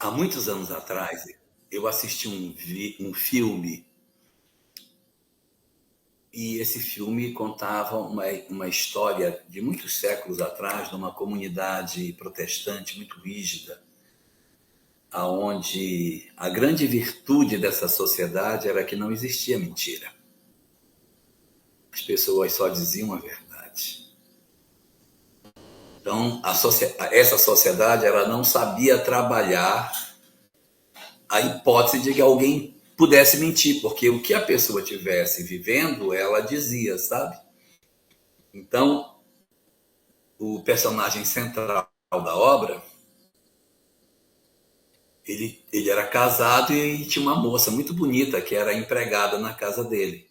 há muitos anos atrás, eu assisti um filme, e esse filme contava uma história de muitos séculos atrás, numa comunidade protestante muito rígida, aonde a grande virtude dessa sociedade era que não existia mentira. As pessoas só diziam a verdade. Então, essa sociedade ela não sabia trabalhar a hipótese de que alguém pudesse mentir, porque o que a pessoa tivesse vivendo, ela dizia, sabe? Então, o personagem central da obra, ele era casado e tinha uma moça muito bonita que era empregada na casa dele.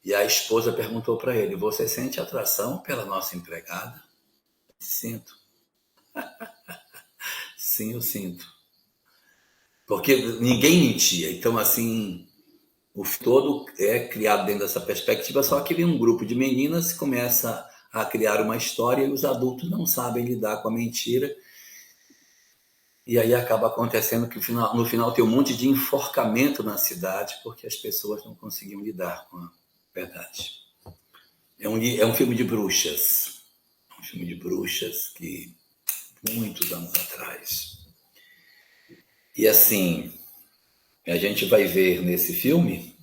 E a esposa perguntou para ele: "Você sente atração pela nossa empregada?" "Sinto." "Sim, eu sinto." Porque ninguém mentia. Então, assim, o todo é criado dentro dessa perspectiva, só que vem um grupo de meninas que começa a criar uma história e os adultos não sabem lidar com a mentira. E aí acaba acontecendo que no final tem um monte de enforcamento na cidade porque as pessoas não conseguiam lidar com a verdade. É um filme de bruxas. Um filme de bruxas que muitos anos atrás. E assim, a gente vai ver nesse filme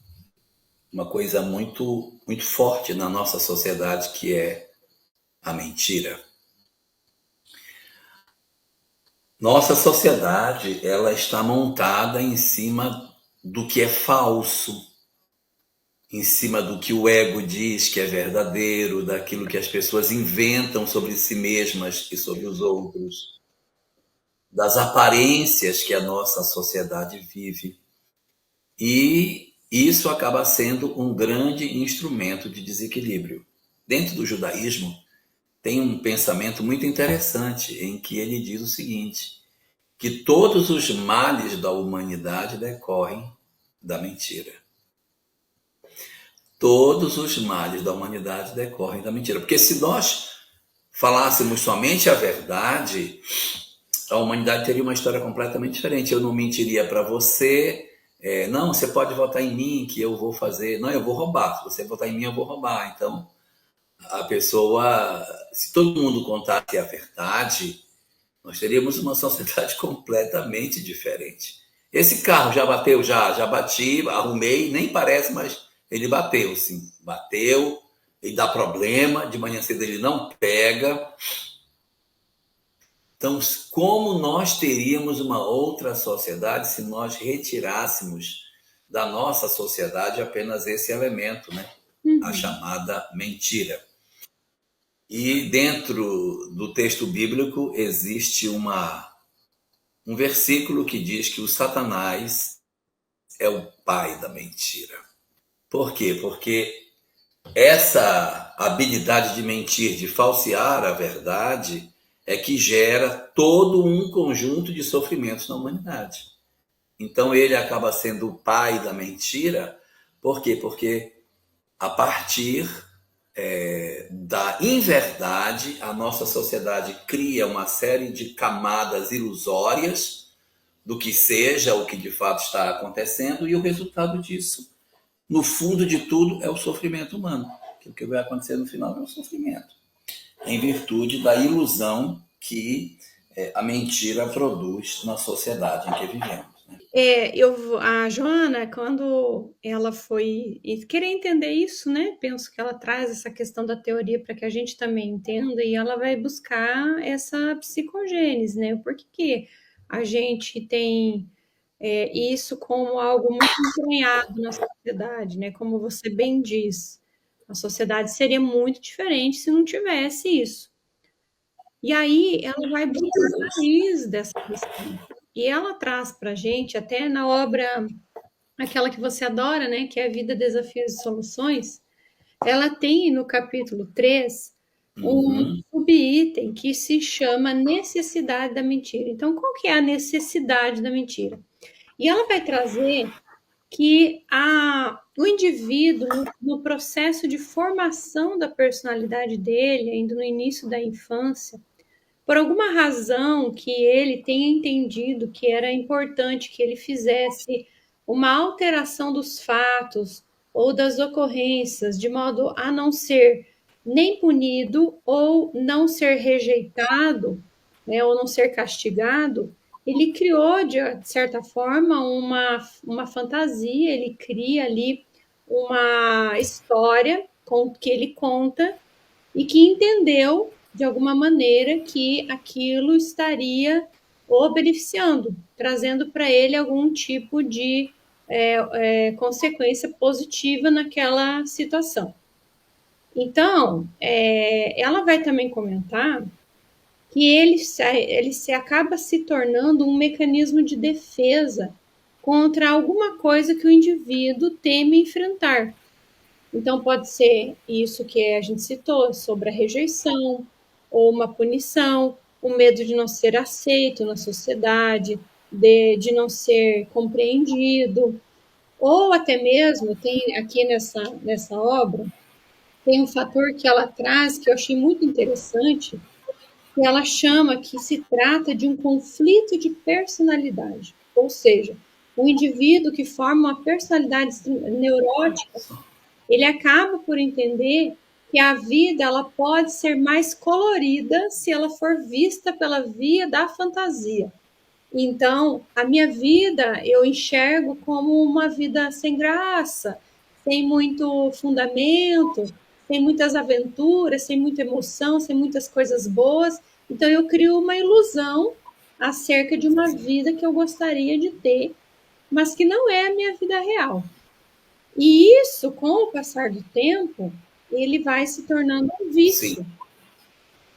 uma coisa muito, muito forte na nossa sociedade, que é a mentira. Nossa sociedade, ela está montada em cima do que é falso, em cima do que o ego diz que é verdadeiro, daquilo que as pessoas inventam sobre si mesmas e sobre os outros, das aparências que a nossa sociedade vive. E isso acaba sendo um grande instrumento de desequilíbrio. Dentro do judaísmo, tem um pensamento muito interessante em que ele diz o seguinte: que todos os males da humanidade decorrem da mentira. Todos os males da humanidade decorrem da mentira. Porque se nós falássemos somente a verdade, a humanidade teria uma história completamente diferente. Eu não mentiria para você, não, você pode votar em mim que eu vou fazer. Não, eu vou roubar. Se você votar em mim, eu vou roubar. Então, a pessoa, se todo mundo contasse a verdade, nós teríamos uma sociedade completamente diferente. Esse carro já bateu? Já bati, arrumei, nem parece, mas ele bateu, sim. Bateu, ele dá problema, de manhã cedo ele não pega. Então, como nós teríamos uma outra sociedade se nós retirássemos da nossa sociedade apenas esse elemento, né? A chamada mentira. E dentro do texto bíblico existe um versículo que diz que o Satanás é o pai da mentira. Por quê? Porque essa habilidade de mentir, de falsear a verdade, é que gera todo um conjunto de sofrimentos na humanidade. Então ele acaba sendo o pai da mentira. Por quê? Porque a partir da inverdade, a nossa sociedade cria uma série de camadas ilusórias do que seja o que de fato está acontecendo, e o resultado disso, no fundo de tudo, é o sofrimento humano. Que o que vai acontecer no final é o sofrimento, em virtude da ilusão que a mentira produz na sociedade em que vivemos. Né? A Joana, quando ela foi querer entender isso, né? Penso que ela traz essa questão da teoria para que a gente também entenda, e ela vai buscar essa psicogênese, né? Por que que a gente tem isso como algo muito entranhado na sociedade, né? Como você bem diz, a sociedade seria muito diferente se não tivesse isso. E aí ela vai buscar a raiz dessa questão. E ela traz para a gente, até na obra, aquela que você adora, né? Que é a Vida, Desafios e Soluções. Ela tem no capítulo 3 um Uhum. subitem que se chama necessidade da mentira. Então, qual que é a necessidade da mentira? E ela vai trazer que o indivíduo, no processo de formação da personalidade dele, ainda no início da infância, por alguma razão que ele tenha entendido que era importante que ele fizesse uma alteração dos fatos ou das ocorrências, de modo a não ser nem punido ou não ser rejeitado, né, ou não ser castigado, ele criou, de certa forma, uma fantasia, ele cria ali uma história que ele conta e que entendeu, de alguma maneira, que aquilo estaria o beneficiando, trazendo para ele algum tipo de consequência positiva naquela situação. Então, ela vai também comentar que ele se acaba se tornando um mecanismo de defesa contra alguma coisa que o indivíduo teme enfrentar. Então, pode ser isso que a gente citou, sobre a rejeição, ou uma punição, o medo de não ser aceito na sociedade, de não ser compreendido, ou até mesmo, tem aqui nessa obra, tem um fator que ela traz que eu achei muito interessante, que ela chama que se trata de um conflito de personalidade, ou seja, um indivíduo que forma uma personalidade neurótica, ele acaba por entender que a vida ela pode ser mais colorida se ela for vista pela via da fantasia. Então, a minha vida eu enxergo como uma vida sem graça, sem muito fundamento, sem muitas aventuras, sem muita emoção, sem muitas coisas boas. Então, eu crio uma ilusão acerca de uma vida que eu gostaria de ter, mas que não é a minha vida real. E isso, com o passar do tempo, ele vai se tornando um vício.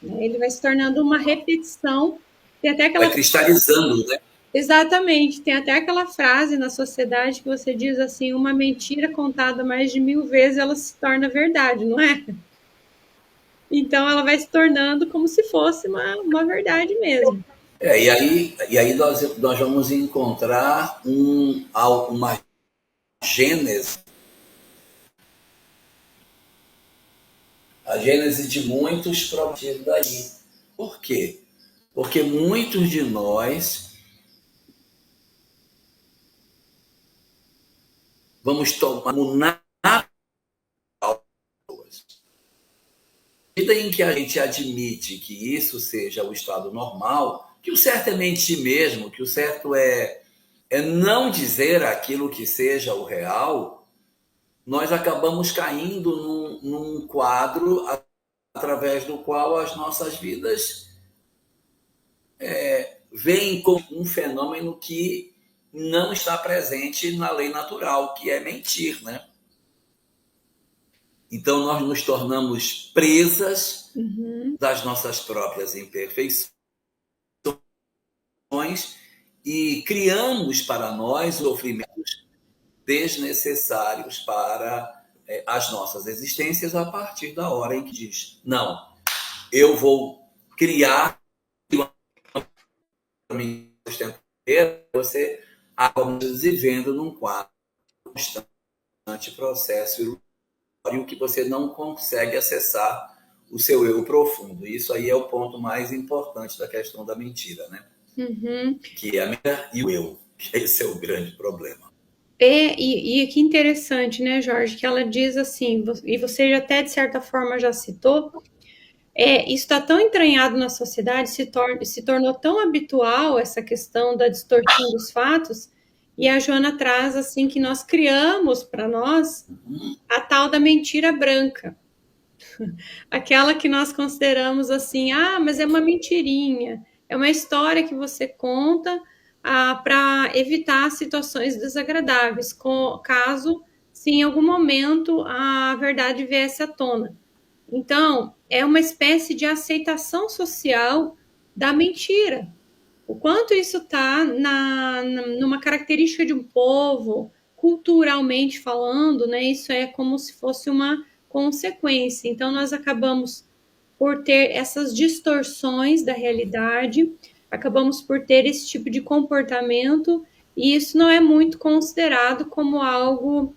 Né? Ele vai se tornando uma repetição. Tem até aquela vai cristalizando, né? Exatamente. Tem até aquela frase na sociedade que você diz assim, uma mentira contada mais de 1000 vezes, ela se torna verdade, não é? Então, ela vai se tornando como se fosse uma verdade mesmo. E aí nós vamos encontrar uma gênese, a gênese de muitos problemas daí. Por quê? Porque muitos de nós vamos tomar na medida em que a gente admite que isso seja o estado normal, que o certo é mentir mesmo, que o certo é não dizer aquilo que seja o real, nós acabamos caindo num quadro através do qual as nossas vidas veem como um fenômeno que não está presente na lei natural, que é mentir, né? Então nós nos tornamos presas das nossas próprias imperfeições e criamos para nós sofrimentos desnecessários para as nossas existências a partir da hora em que diz, não, eu vou criar você acaba vivendo num quadro constante processo que você não consegue acessar o seu eu profundo. Isso aí é o ponto mais importante da questão da mentira, né? Que é a mentira e o eu. Esse é o grande problema. E que interessante, né, Jorge, que ela diz assim, e você até de certa forma já citou, isso está tão entranhado na sociedade, se tornou tão habitual essa questão da distorção dos fatos, e a Joana traz assim que nós criamos para nós a tal da mentira branca. Aquela que nós consideramos assim, mas é uma mentirinha, é uma história que você conta para evitar situações desagradáveis, caso se em algum momento a verdade viesse à tona. Então, é uma espécie de aceitação social da mentira. O quanto isso está numa característica de um povo, culturalmente falando, né? Isso é como se fosse uma consequência. Então, nós acabamos por ter essas distorções da realidade, acabamos por ter esse tipo de comportamento, e isso não é muito considerado como algo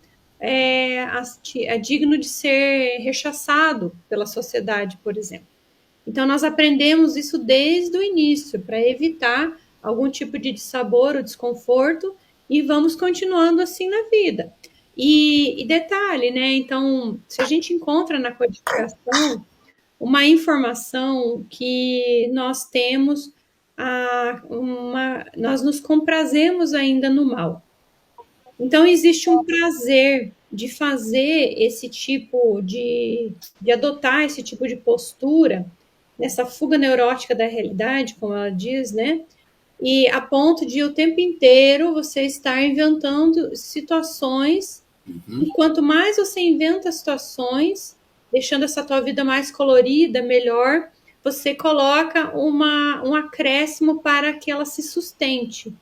digno de ser rechaçado pela sociedade, por exemplo. Então, nós aprendemos isso desde o início, para evitar algum tipo de dissabor ou desconforto, e vamos continuando assim na vida. E detalhe, né? Então, se a gente encontra na codificação uma informação que nós temos, nós nos comprazemos ainda no mal. Então, existe um prazer de fazer esse tipo de adotar esse tipo de postura, nessa fuga neurótica da realidade, como ela diz, né? E a ponto de o tempo inteiro você estar inventando situações, e quanto mais você inventa situações, deixando essa tua vida mais colorida, melhor, você coloca um acréscimo para que ela se sustente.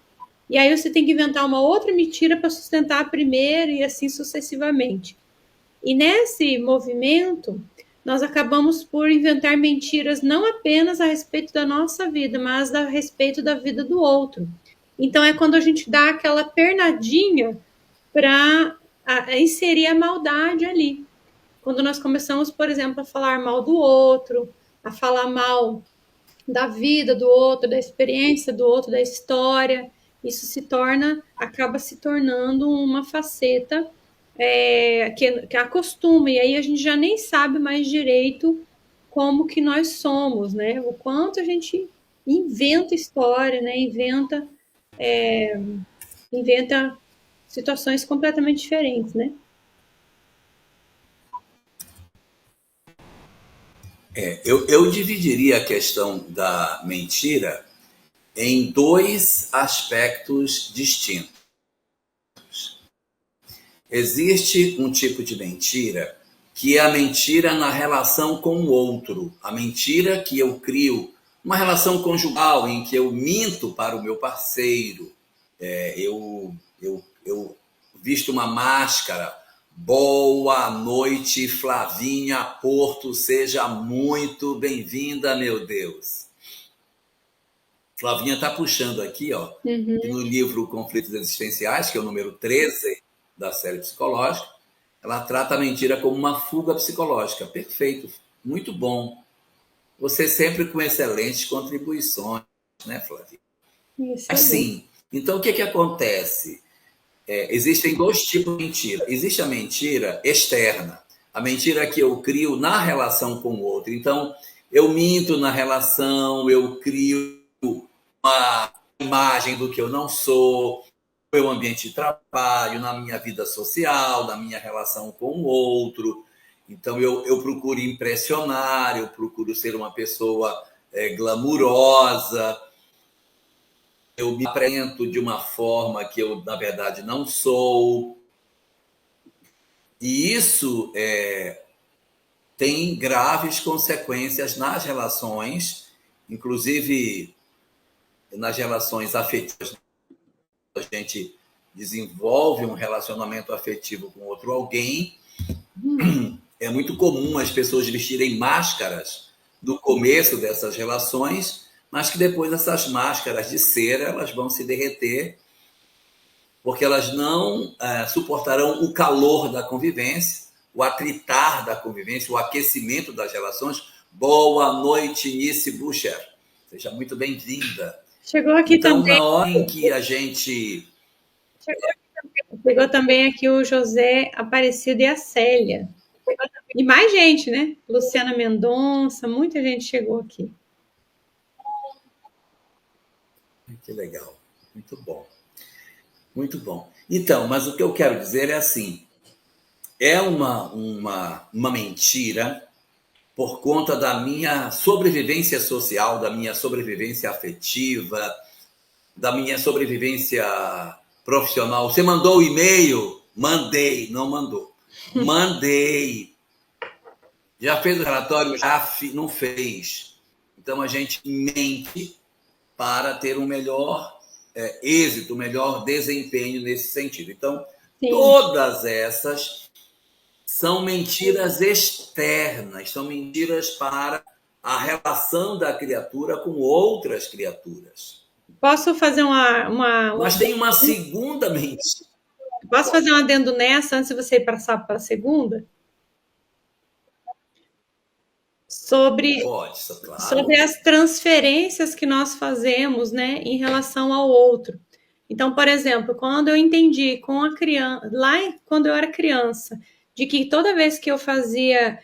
E aí você tem que inventar uma outra mentira para sustentar a primeira e assim sucessivamente. E nesse movimento, nós acabamos por inventar mentiras não apenas a respeito da nossa vida, mas a respeito da vida do outro. Então é quando a gente dá aquela pernadinha para inserir a maldade ali. Quando nós começamos, por exemplo, a falar mal do outro, a falar mal da vida do outro, da experiência do outro, da história, isso acaba se tornando uma faceta que acostuma, e aí a gente já nem sabe mais direito como que nós somos, né? O quanto a gente inventa história, né? Inventa situações completamente diferentes, né? Eu dividiria a questão da mentira em dois aspectos distintos. Existe um tipo de mentira que é a mentira na relação com o outro, a mentira que eu crio, uma relação conjugal em que eu minto para o meu parceiro, eu visto uma máscara. Boa noite, Flavinha Porto, seja muito bem-vinda, meu Deus. Flavinha está puxando aqui, ó, que no livro Conflitos Existenciais, que é o número 13 da série psicológica, ela trata a mentira como uma fuga psicológica. Perfeito, muito bom. Você sempre com excelentes contribuições, né, Flavinha? Assim, então o que acontece? Existem dois tipos de mentira. Existe a mentira externa, a mentira que eu crio na relação com o outro. Então, eu minto na relação, eu crio uma imagem do que eu não sou, no meu ambiente de trabalho, na minha vida social, na minha relação com o outro. Então, eu procuro impressionar, eu procuro ser uma pessoa glamurosa, eu me apresento de uma forma que eu, na verdade, não sou. E isso tem graves consequências nas relações, inclusive nas relações afetivas. A gente desenvolve um relacionamento afetivo com outro alguém. É muito comum as pessoas vestirem máscaras no começo dessas relações, mas que depois essas máscaras de cera elas vão se derreter, porque elas não suportarão o calor da convivência, o atritar da convivência, o aquecimento das relações. Boa noite, Nice Bucher. Seja muito bem-vinda. Chegou aqui então, também. Na hora em que a gente... Chegou também aqui o José Aparecido e a Célia. E mais gente, né? Luciana Mendonça, muita gente chegou aqui. Que legal. Muito bom. Muito bom. Então, mas o que eu quero dizer é assim, é uma mentira por conta da minha sobrevivência social, da minha sobrevivência afetiva, da minha sobrevivência profissional. Você mandou o e-mail? Mandei. Não mandou. Mandei. Já fez o relatório? Já não fez. Então, a gente mente para ter um melhor êxito, um melhor desempenho nesse sentido. Então, sim, todas essas são mentiras externas, são mentiras para a relação da criatura com outras criaturas. Posso fazer Mas tem uma segunda mentira. Posso fazer um adendo nessa, antes de você passar para a segunda? sobre, Pode, isso, sobre claro. as transferências que nós fazemos, né, em relação ao outro. Então, por exemplo, quando eu entendi com a criança, lá quando eu era criança, de que toda vez que eu fazia,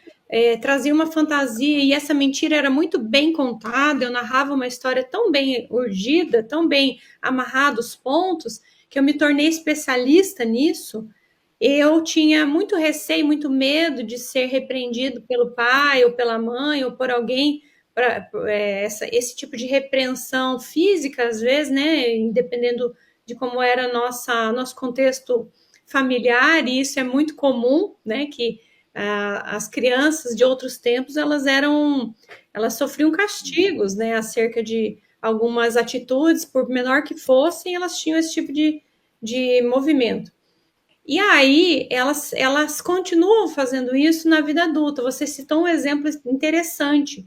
trazia uma fantasia e essa mentira era muito bem contada, eu narrava uma história tão bem urdida, tão bem amarrada os pontos, que eu me tornei especialista nisso. Eu tinha muito receio, muito medo de ser repreendido pelo pai ou pela mãe ou por alguém para esse tipo de repreensão física, às vezes, né? Dependendo de como era nosso contexto familiar, e isso é muito comum, né? Que as crianças de outros tempos elas sofriam castigos, né? Acerca de algumas atitudes, por menor que fossem, elas tinham esse tipo de movimento. E aí, elas continuam fazendo isso na vida adulta. Você citou um exemplo interessante.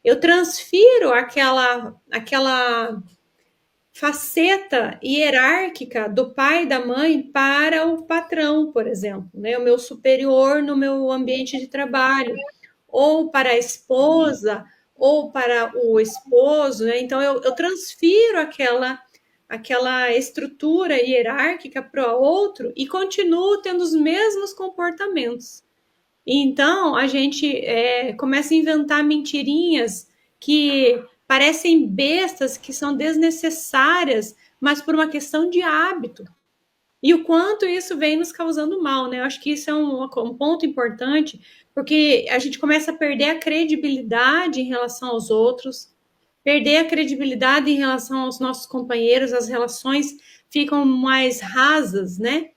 Eu transfiro aquela faceta hierárquica do pai e da mãe para o patrão, por exemplo, né? O meu superior no meu ambiente de trabalho, ou para a esposa, ou para o esposo, né? Então eu transfiro aquela estrutura hierárquica para o outro e continuo tendo os mesmos comportamentos. Então, a gente começa a inventar mentirinhas que parecem bestas, que são desnecessárias, mas por uma questão de hábito. E o quanto isso vem nos causando mal, né? Eu acho que isso é um ponto importante, porque a gente começa a perder a credibilidade em relação aos outros, perder a credibilidade em relação aos nossos companheiros, as relações ficam mais rasas, né?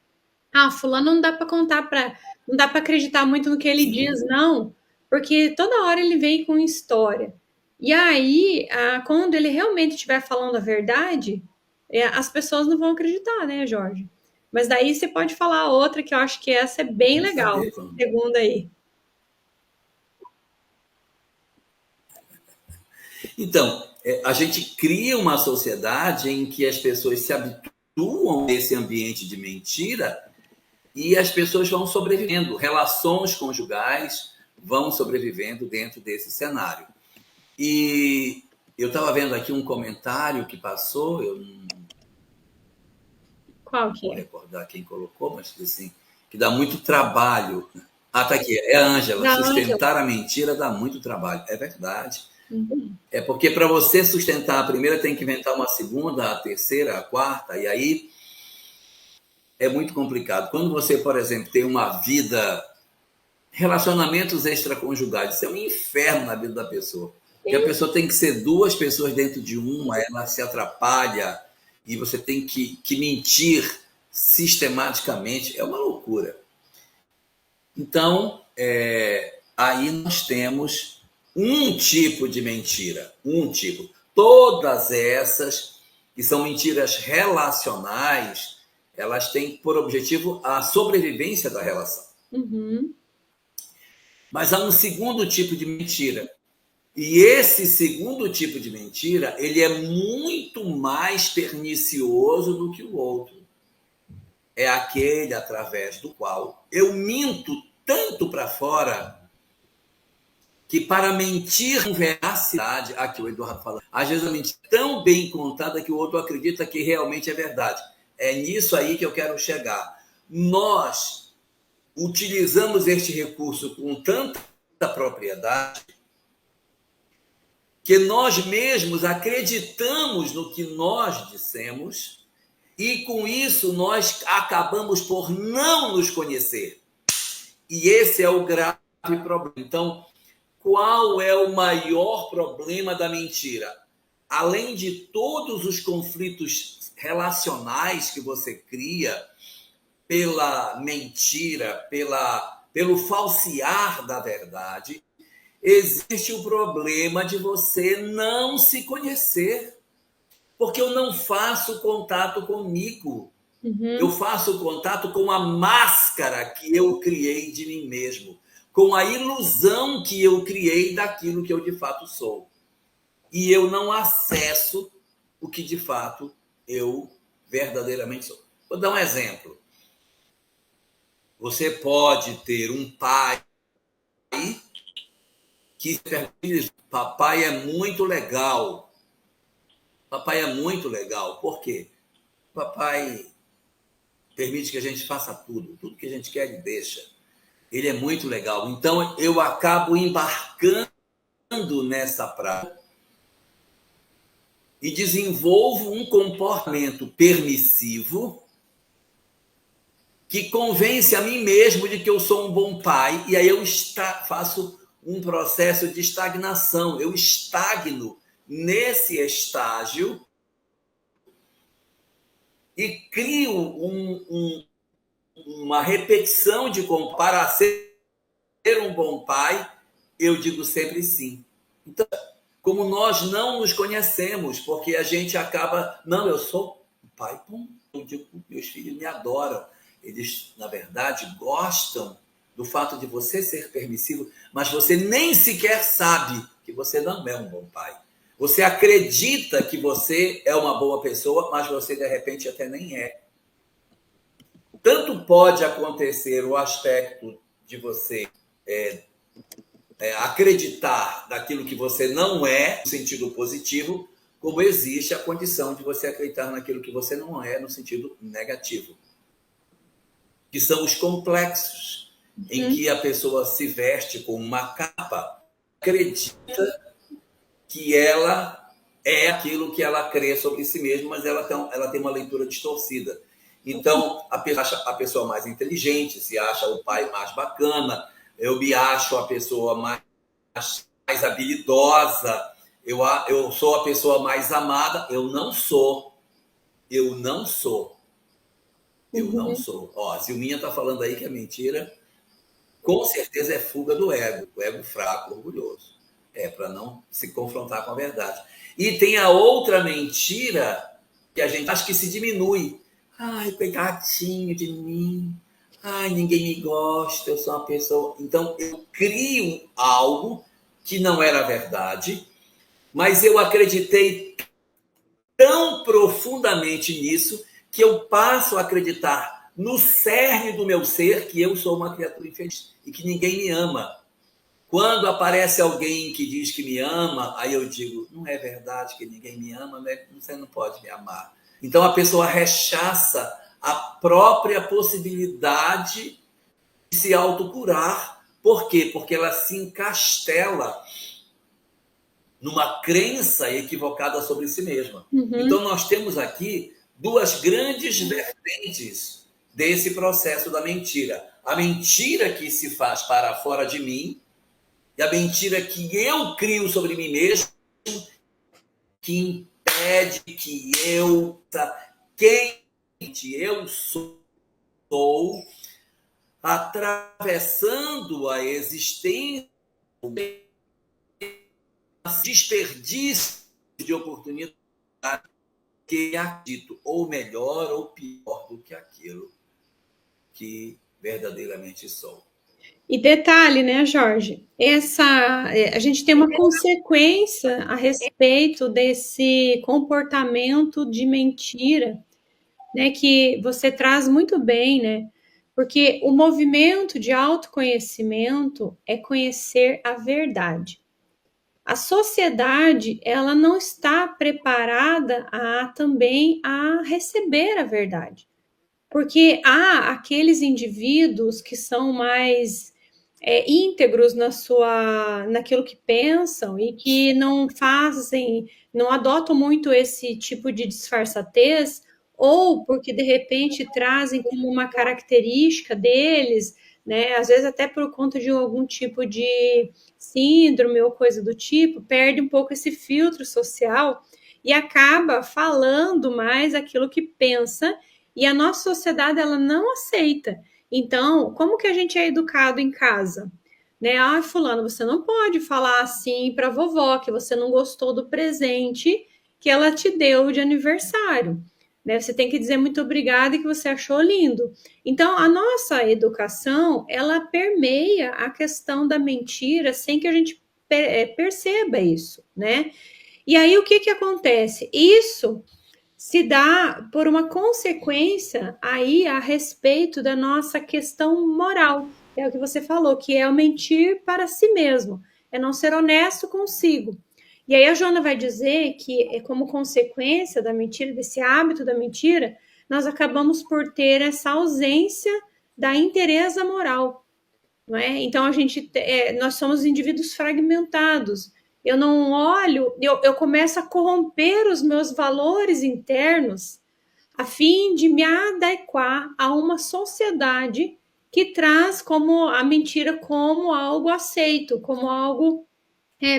Ah, fulano não dá para contar para, não dá para acreditar muito no que ele diz, Sim. não, porque toda hora ele vem com história. E aí, quando ele realmente estiver falando a verdade, as pessoas não vão acreditar, né, Jorge? Mas daí você pode falar outra que eu acho que essa é bem Vamos legal. saber quando. Segunda aí. Então, a gente cria uma sociedade em que as pessoas se habituam a esse ambiente de mentira e as pessoas vão sobrevivendo. Relações conjugais vão sobrevivendo dentro desse cenário. E eu estava vendo aqui um comentário que passou, eu não Qual que vou é? recordar quem colocou, mas assim, que dá muito trabalho. Ah, tá aqui, é a Ângela. Da Ângela. Sustentar a mentira dá muito trabalho. É verdade. Uhum. É porque para você sustentar a primeira, tem que inventar uma segunda, a terceira, a quarta, e aí é muito complicado. Quando você, por exemplo, tem uma vida, relacionamentos extraconjugais, isso é um inferno na vida da pessoa. Porque a pessoa tem que ser duas pessoas dentro de uma, ela se atrapalha e você tem que mentir sistematicamente. É uma loucura. Então, aí nós temos um tipo de mentira, um tipo. Todas essas, que são mentiras relacionais, elas têm por objetivo a sobrevivência da relação. Uhum. Mas há um segundo tipo de mentira. E esse segundo tipo de mentira, ele é muito mais pernicioso do que o outro. É aquele através do qual eu minto tanto para fora que para mentir com veracidade, aqui o Eduardo fala, às vezes a mentira é tão bem contada que o outro acredita que realmente é verdade. É nisso aí que eu quero chegar. Nós utilizamos este recurso com tanta propriedade que nós mesmos acreditamos no que nós dissemos e com isso nós acabamos por não nos conhecer. E esse é o grave problema. Então, qual é o maior problema da mentira? Além de todos os conflitos relacionais que você cria pela mentira, pelo falsear da verdade, existe o problema de você não se conhecer. Porque eu não faço contato comigo. Eu Uhum. faço contato com a máscara que eu criei de mim mesmo, com a ilusão que eu criei daquilo que eu de fato sou. E eu não acesso o que de fato eu verdadeiramente sou. Vou dar um exemplo. Você pode ter um pai que papai é muito legal. Papai é muito legal. Por quê? Papai permite que a gente faça tudo que a gente quer ele deixa. Ele é muito legal. Então eu acabo embarcando nessa prática e desenvolvo um comportamento permissivo que convence a mim mesmo de que eu sou um bom pai, e aí eu faço um processo de estagnação. Eu estagno nesse estágio e crio uma repetição de como para ser um bom pai, eu digo sempre sim. Então, como nós não nos conhecemos, porque a gente acaba, não, eu sou um pai bom, eu digo, meus filhos me adoram. Eles, na verdade, gostam do fato de você ser permissivo, mas você nem sequer sabe que você não é um bom pai. Você acredita que você é uma boa pessoa, mas você, de repente, até nem é. Tanto pode acontecer o aspecto de você acreditar naquilo que você não é, no sentido positivo, como existe a condição de você acreditar naquilo que você não é, no sentido negativo. Que são os complexos, em que a pessoa se veste com uma capa, acredita que ela é aquilo que ela crê sobre si mesma, mas ela tem uma leitura distorcida. Então, a pessoa acha a pessoa mais inteligente, se acha o pai mais bacana, eu me acho a pessoa mais habilidosa, eu sou a pessoa mais amada. Eu não sou. Ó, a Silminha está falando aí que é mentira. Com certeza é fuga do ego, o ego fraco, orgulhoso. É para não se confrontar com a verdade. E tem a outra mentira que a gente acha que se diminui. Ai, pegadinho de mim. Ai, ninguém me gosta, eu sou uma pessoa... Então, eu crio algo que não era verdade, mas eu acreditei tão profundamente nisso que eu passo a acreditar no cerne do meu ser que eu sou uma criatura infeliz e que ninguém me ama. Quando aparece alguém que diz que me ama, aí eu digo, não é verdade que ninguém me ama, né? Você não pode me amar. Então a pessoa rechaça a própria possibilidade de se autocurar. Por quê? Porque ela se encastela numa crença equivocada sobre si mesma. Então nós temos aqui duas grandes vertentes desse processo da mentira. A mentira que se faz para fora de mim e a mentira que eu crio sobre mim mesmo, que impede que quem eu sou, atravessando a existência, desperdício de oportunidade que acredito ou melhor ou pior do que aquilo que verdadeiramente sou. E detalhe, né, Jorge? A gente tem uma consequência a respeito desse comportamento de mentira, né, que você traz muito bem, né? Porque o movimento de autoconhecimento é conhecer a verdade. A sociedade, ela não está preparada também a receber a verdade. Porque há aqueles indivíduos que são mais íntegros naquilo que pensam e que não adotam muito esse tipo de disfarçatez, ou porque de repente trazem como uma característica deles, né? Às vezes até por conta de algum tipo de síndrome ou coisa do tipo, perde um pouco esse filtro social e acaba falando mais aquilo que pensa, e a nossa sociedade ela não aceita. Então, como que a gente é educado em casa? Né? Ah, fulano, você não pode falar assim para a vovó que você não gostou do presente que ela te deu de aniversário. Né? Você tem que dizer muito obrigada e que você achou lindo. Então, a nossa educação, ela permeia a questão da mentira sem que a gente perceba isso, né? E aí, o que acontece? Isso se dá por uma consequência aí a respeito da nossa questão moral. É o que você falou, que é o mentir para si mesmo. é não ser honesto consigo. E aí a Joana vai dizer que, como consequência da mentira, desse hábito da mentira, nós acabamos por ter essa ausência da inteireza moral, não é? Então nós somos indivíduos fragmentados. Eu não olho, eu começo a corromper os meus valores internos a fim de me adequar a uma sociedade que traz como a mentira como algo aceito, como algo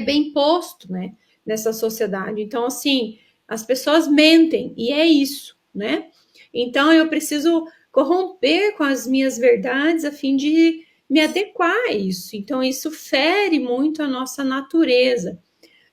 bem posto, né, nessa sociedade. Então, assim, as pessoas mentem e é isso, né? Então, eu preciso corromper com as minhas verdades a fim de me adequar a isso. Então, isso fere muito a nossa natureza,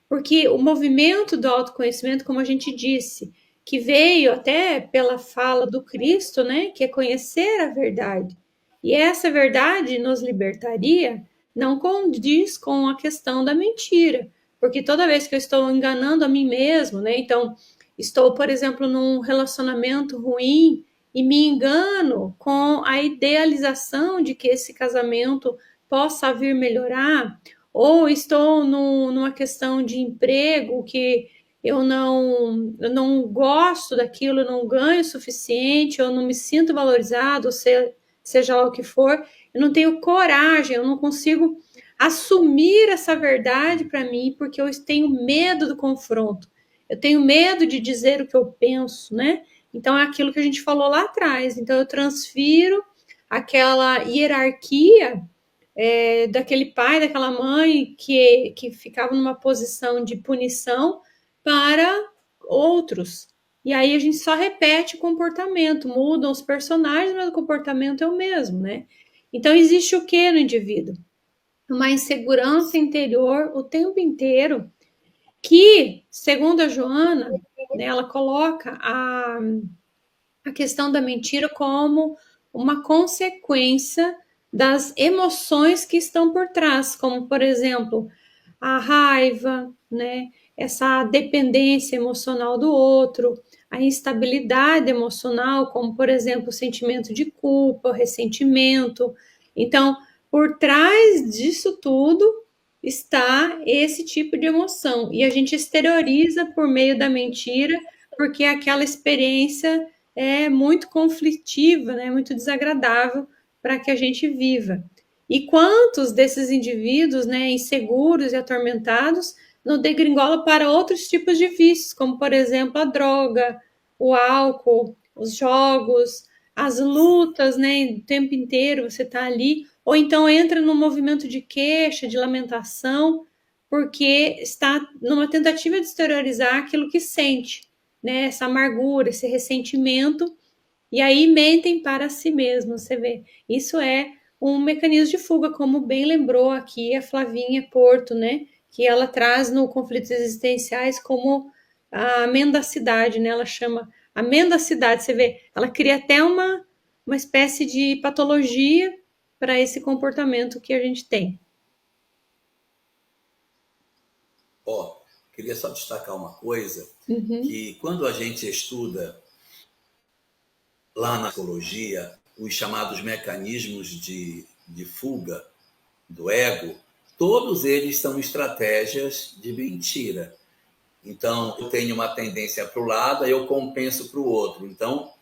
porque o movimento do autoconhecimento, como a gente disse, que veio até pela fala do Cristo, né, que é conhecer a verdade. E essa verdade nos libertaria, não condiz com a questão da mentira, porque toda vez que eu estou enganando a mim mesmo, né, então estou, por exemplo, num relacionamento ruim e me engano com a idealização de que esse casamento possa vir melhorar, ou estou numa questão de emprego que eu não gosto daquilo, eu não ganho o suficiente, eu não me sinto valorizado, seja lá o que for, eu não tenho coragem, eu não consigo assumir essa verdade para mim, porque eu tenho medo do confronto, eu tenho medo de dizer o que eu penso, né? Então é aquilo que a gente falou lá atrás. Então eu transfiro aquela hierarquia daquele pai, daquela mãe que ficava numa posição de punição para outros. E aí a gente só repete o comportamento, mudam os personagens, mas o comportamento é o mesmo, né? Então existe o que no indivíduo? Uma insegurança interior o tempo inteiro, que, segundo a Joana, né, ela coloca a questão da mentira como uma consequência das emoções que estão por trás, como, por exemplo, a raiva, né? Essa dependência emocional do outro, a instabilidade emocional, como, por exemplo, o sentimento de culpa, o ressentimento. Então, por trás disso tudo está esse tipo de emoção. E a gente exterioriza por meio da mentira, porque aquela experiência é muito conflitiva, né? Muito desagradável para que a gente viva. E quantos desses indivíduos, né, inseguros e atormentados, não degringolam para outros tipos de vícios, como, por exemplo, a droga, o álcool, os jogos, as lutas, né, o tempo inteiro você está ali, ou então entra num movimento de queixa, de lamentação, porque está numa tentativa de exteriorizar aquilo que sente, né, essa amargura, esse ressentimento, e aí mentem para si mesmos, você vê. Isso é um mecanismo de fuga, como bem lembrou aqui a Flavinha Porto, né? Que ela traz no Conflitos Existenciais como a mendacidade, né? Ela chama a mendacidade, você vê, ela cria até uma espécie de patologia para esse comportamento que a gente tem. Ó, queria só destacar uma coisa, que quando a gente estuda lá na psicologia os chamados mecanismos de fuga do ego, todos eles são estratégias de mentira. Então, eu tenho uma tendência para o lado, aí eu compenso para o outro. Então,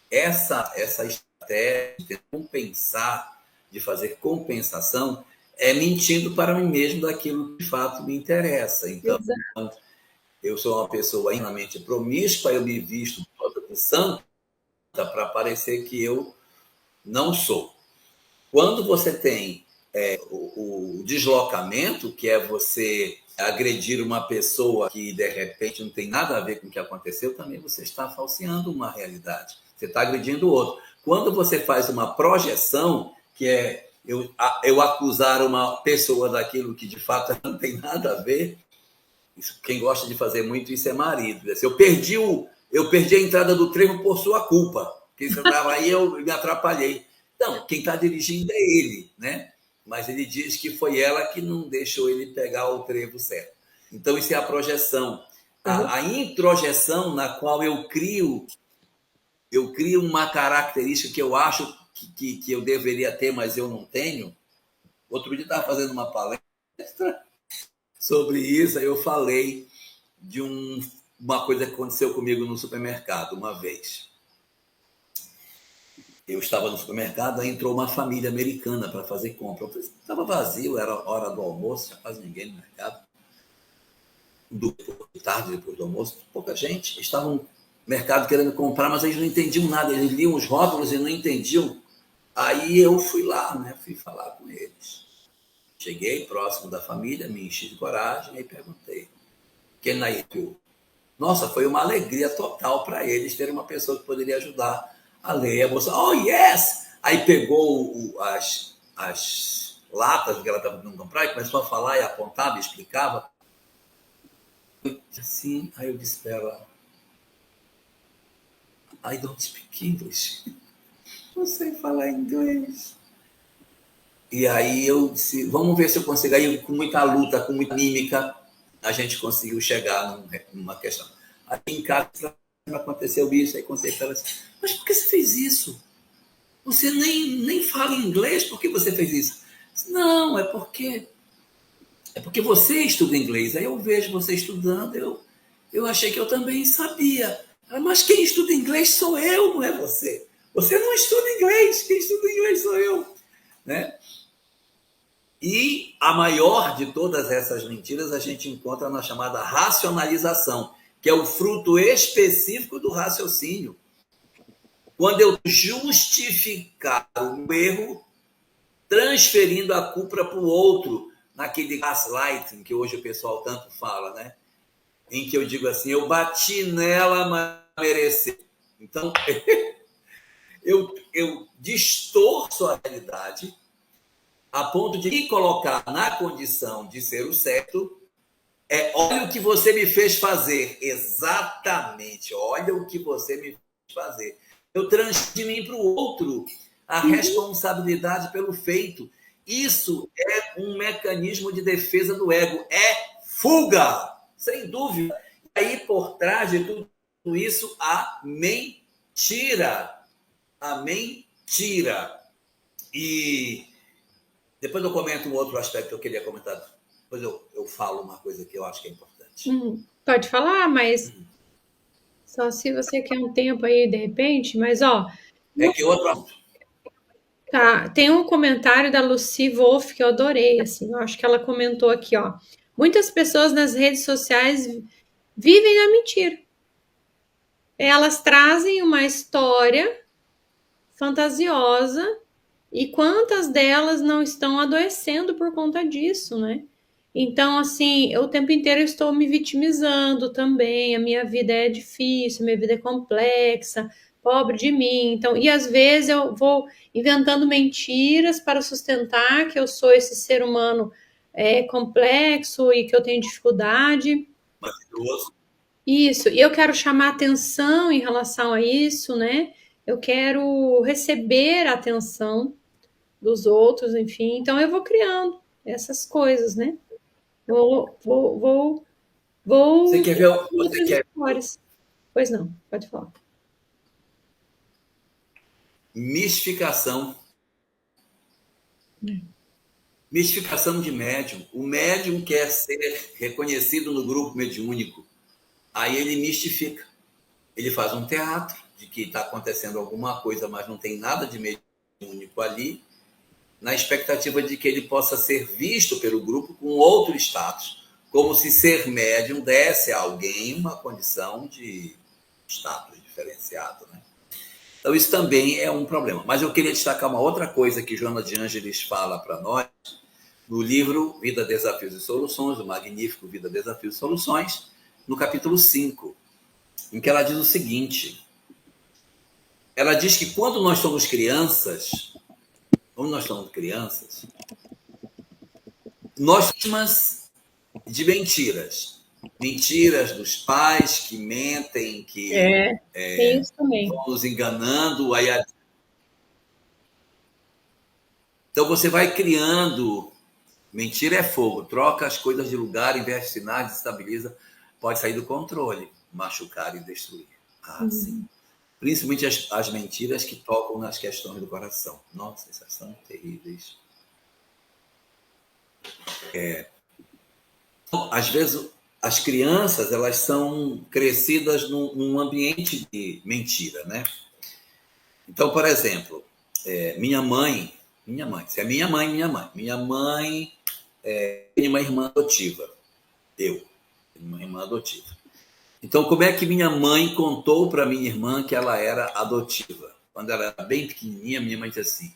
essa estratégia de compensar, de fazer compensação, é mentindo para mim mesmo daquilo que de fato me interessa. Então, Exato. eu sou uma pessoa inamente promíscua, eu me visto toda de santa para parecer que eu não sou. Quando você tem o deslocamento, que é você agredir uma pessoa que de repente não tem nada a ver com o que aconteceu, também você está falseando uma realidade. Você está agredindo o outro. Quando você faz uma projeção, que é eu acusar uma pessoa daquilo que de fato não tem nada a ver, isso, quem gosta de fazer muito isso é marido. Eu perdi a entrada do trevo por sua culpa. Porque você estava aí, eu me atrapalhei. Não, quem está dirigindo é ele, né? Mas ele diz que foi ela que não deixou ele pegar o trevo certo. Então, isso é a projeção. A introjeção na qual eu crio uma característica que eu acho que eu deveria ter, mas eu não tenho. Outro dia eu estava fazendo uma palestra sobre isso. Aí eu falei de uma coisa que aconteceu comigo no supermercado uma vez. Eu estava no supermercado, aí entrou uma família americana para fazer compra. Estava vazio, era hora do almoço, tinha quase ninguém no mercado. Tarde, depois do almoço, pouca gente. Estavam no mercado querendo comprar, mas eles não entendiam nada. Eles liam os rótulos e não entendiam. Aí eu fui lá, né? Fui falar com eles. Cheguei próximo da família, me enchi de coragem e perguntei: quem aí? Nossa, foi uma alegria total para eles terem uma pessoa que poderia ajudar a ler. A moça, oh, yes! Aí pegou as latas que ela estava tentando comprar e começou a falar e apontava e explicava. Assim, aí eu disse para ela, I don't speak English. Não sei falar inglês. E aí eu disse, vamos ver se eu consigo. Aí com muita luta, com muita mímica, a gente conseguiu chegar numa questão. Aí em casa aconteceu isso, aí contei para ela assim, mas por que você fez isso? Você nem fala inglês, por que você fez isso? Disse, não, é porque você estuda inglês. Aí eu vejo você estudando, eu achei que eu também sabia. Mas quem estuda inglês sou eu, não é você. Você não estuda inglês, quem estuda inglês sou eu. Né? E a maior de todas essas mentiras a gente encontra na chamada racionalização, que é o fruto específico do raciocínio. Quando eu justificar o erro, transferindo a culpa para o outro, naquele gaslighting que hoje o pessoal tanto fala, né? Em que eu digo assim, eu bati nela, mas mereceu. Então, eu distorço a realidade a ponto de me colocar na condição de ser o certo. Olha o que você me fez fazer. Exatamente, olha o que você me fez fazer. Eu transfiro de mim para o outro a responsabilidade pelo feito. Isso é um mecanismo de defesa do ego. É fuga, sem dúvida. E aí, por trás de tudo isso, a mentira. A mentira. E depois eu comento um outro aspecto que eu queria comentar. Depois eu falo uma coisa que eu acho que é importante. Pode falar, mas só se você quer um tempo aí, de repente. Mas, ó... É que outro assunto. Tá, tem um comentário da Lucy Wolff que eu adorei, assim, eu acho que ela comentou aqui, ó. Muitas pessoas nas redes sociais vivem na mentira. Elas trazem uma história fantasiosa e quantas delas não estão adoecendo por conta disso, né? Então, assim, o tempo inteiro eu estou me vitimizando também. A minha vida é difícil, minha vida é complexa, pobre de mim. Então, e às vezes eu vou inventando mentiras para sustentar que eu sou esse ser humano complexo e que eu tenho dificuldade. Maravilhoso. Isso, e eu quero chamar atenção em relação a isso, né? Eu quero receber a atenção dos outros, enfim. Então eu vou criando essas coisas, né? Vou Você quer ver? outras histórias. Pois não, pode falar. Mistificação. Mistificação de médium. O médium quer ser reconhecido no grupo mediúnico. Aí ele mistifica. Ele faz um teatro de que está acontecendo alguma coisa, mas não tem nada de mediúnico ali, na expectativa de que ele possa ser visto pelo grupo com outro status, como se ser médium desse a alguém uma condição de status diferenciado, né? Então isso também é um problema. Mas eu queria destacar uma outra coisa que Joana de Ângeles fala para nós no livro Vida, Desafios e Soluções, o magnífico Vida, Desafios e Soluções, no capítulo 5, em que ela diz o seguinte: ela diz que quando nós somos crianças, nós somos de mentiras. Mentiras dos pais que mentem, que tem isso também. vão nos enganando. Então você vai criando. Mentira é fogo, troca as coisas de lugar, investe sinais, desestabiliza, pode sair do controle, machucar e destruir. Sim. Principalmente as mentiras que tocam nas questões do coração. Nossa, essas são terríveis. Às vezes, as crianças, elas são crescidas num ambiente de mentira, né? Então, por exemplo, se é minha mãe tem uma irmã adotiva, eu, tenho uma irmã adotiva. Então, como é que minha mãe contou para minha irmã que ela era adotiva? Quando ela era bem pequenininha, minha mãe disse assim: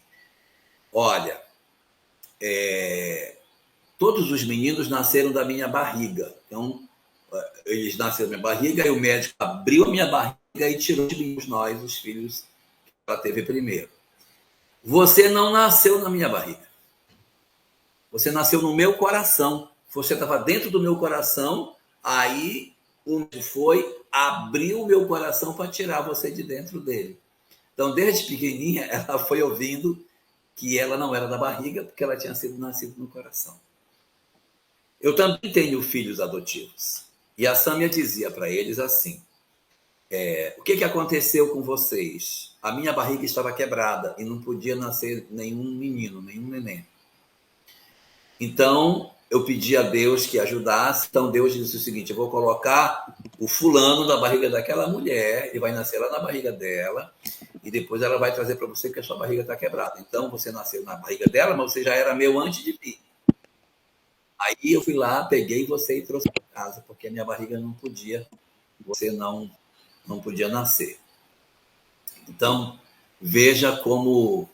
olha, todos os meninos nasceram da minha barriga. Então, eles nasceram da minha barriga e o médico abriu a minha barriga e tirou de mim nós, os filhos que ela teve primeiro. Você não nasceu na minha barriga. Você nasceu no meu coração. Você estava dentro do meu coração, aí o médico foi, abriu o meu coração para tirar você de dentro dele. Então, desde pequenininha, ela foi ouvindo que ela não era da barriga, porque ela tinha sido nascida no coração. Eu também tenho filhos adotivos. E a Sâmia dizia para eles assim: o que aconteceu com vocês? A minha barriga estava quebrada e não podia nascer nenhum menino, nenhum neném. Então, eu pedi a Deus que ajudasse. Então, Deus disse o seguinte: eu vou colocar o fulano na barriga daquela mulher, ele vai nascer lá na barriga dela, e depois ela vai trazer para você que a sua barriga está quebrada. Então, você nasceu na barriga dela, mas você já era meu antes de mim. Aí eu fui lá, peguei você e trouxe para casa, porque a minha barriga não podia, você não podia nascer. Então, veja como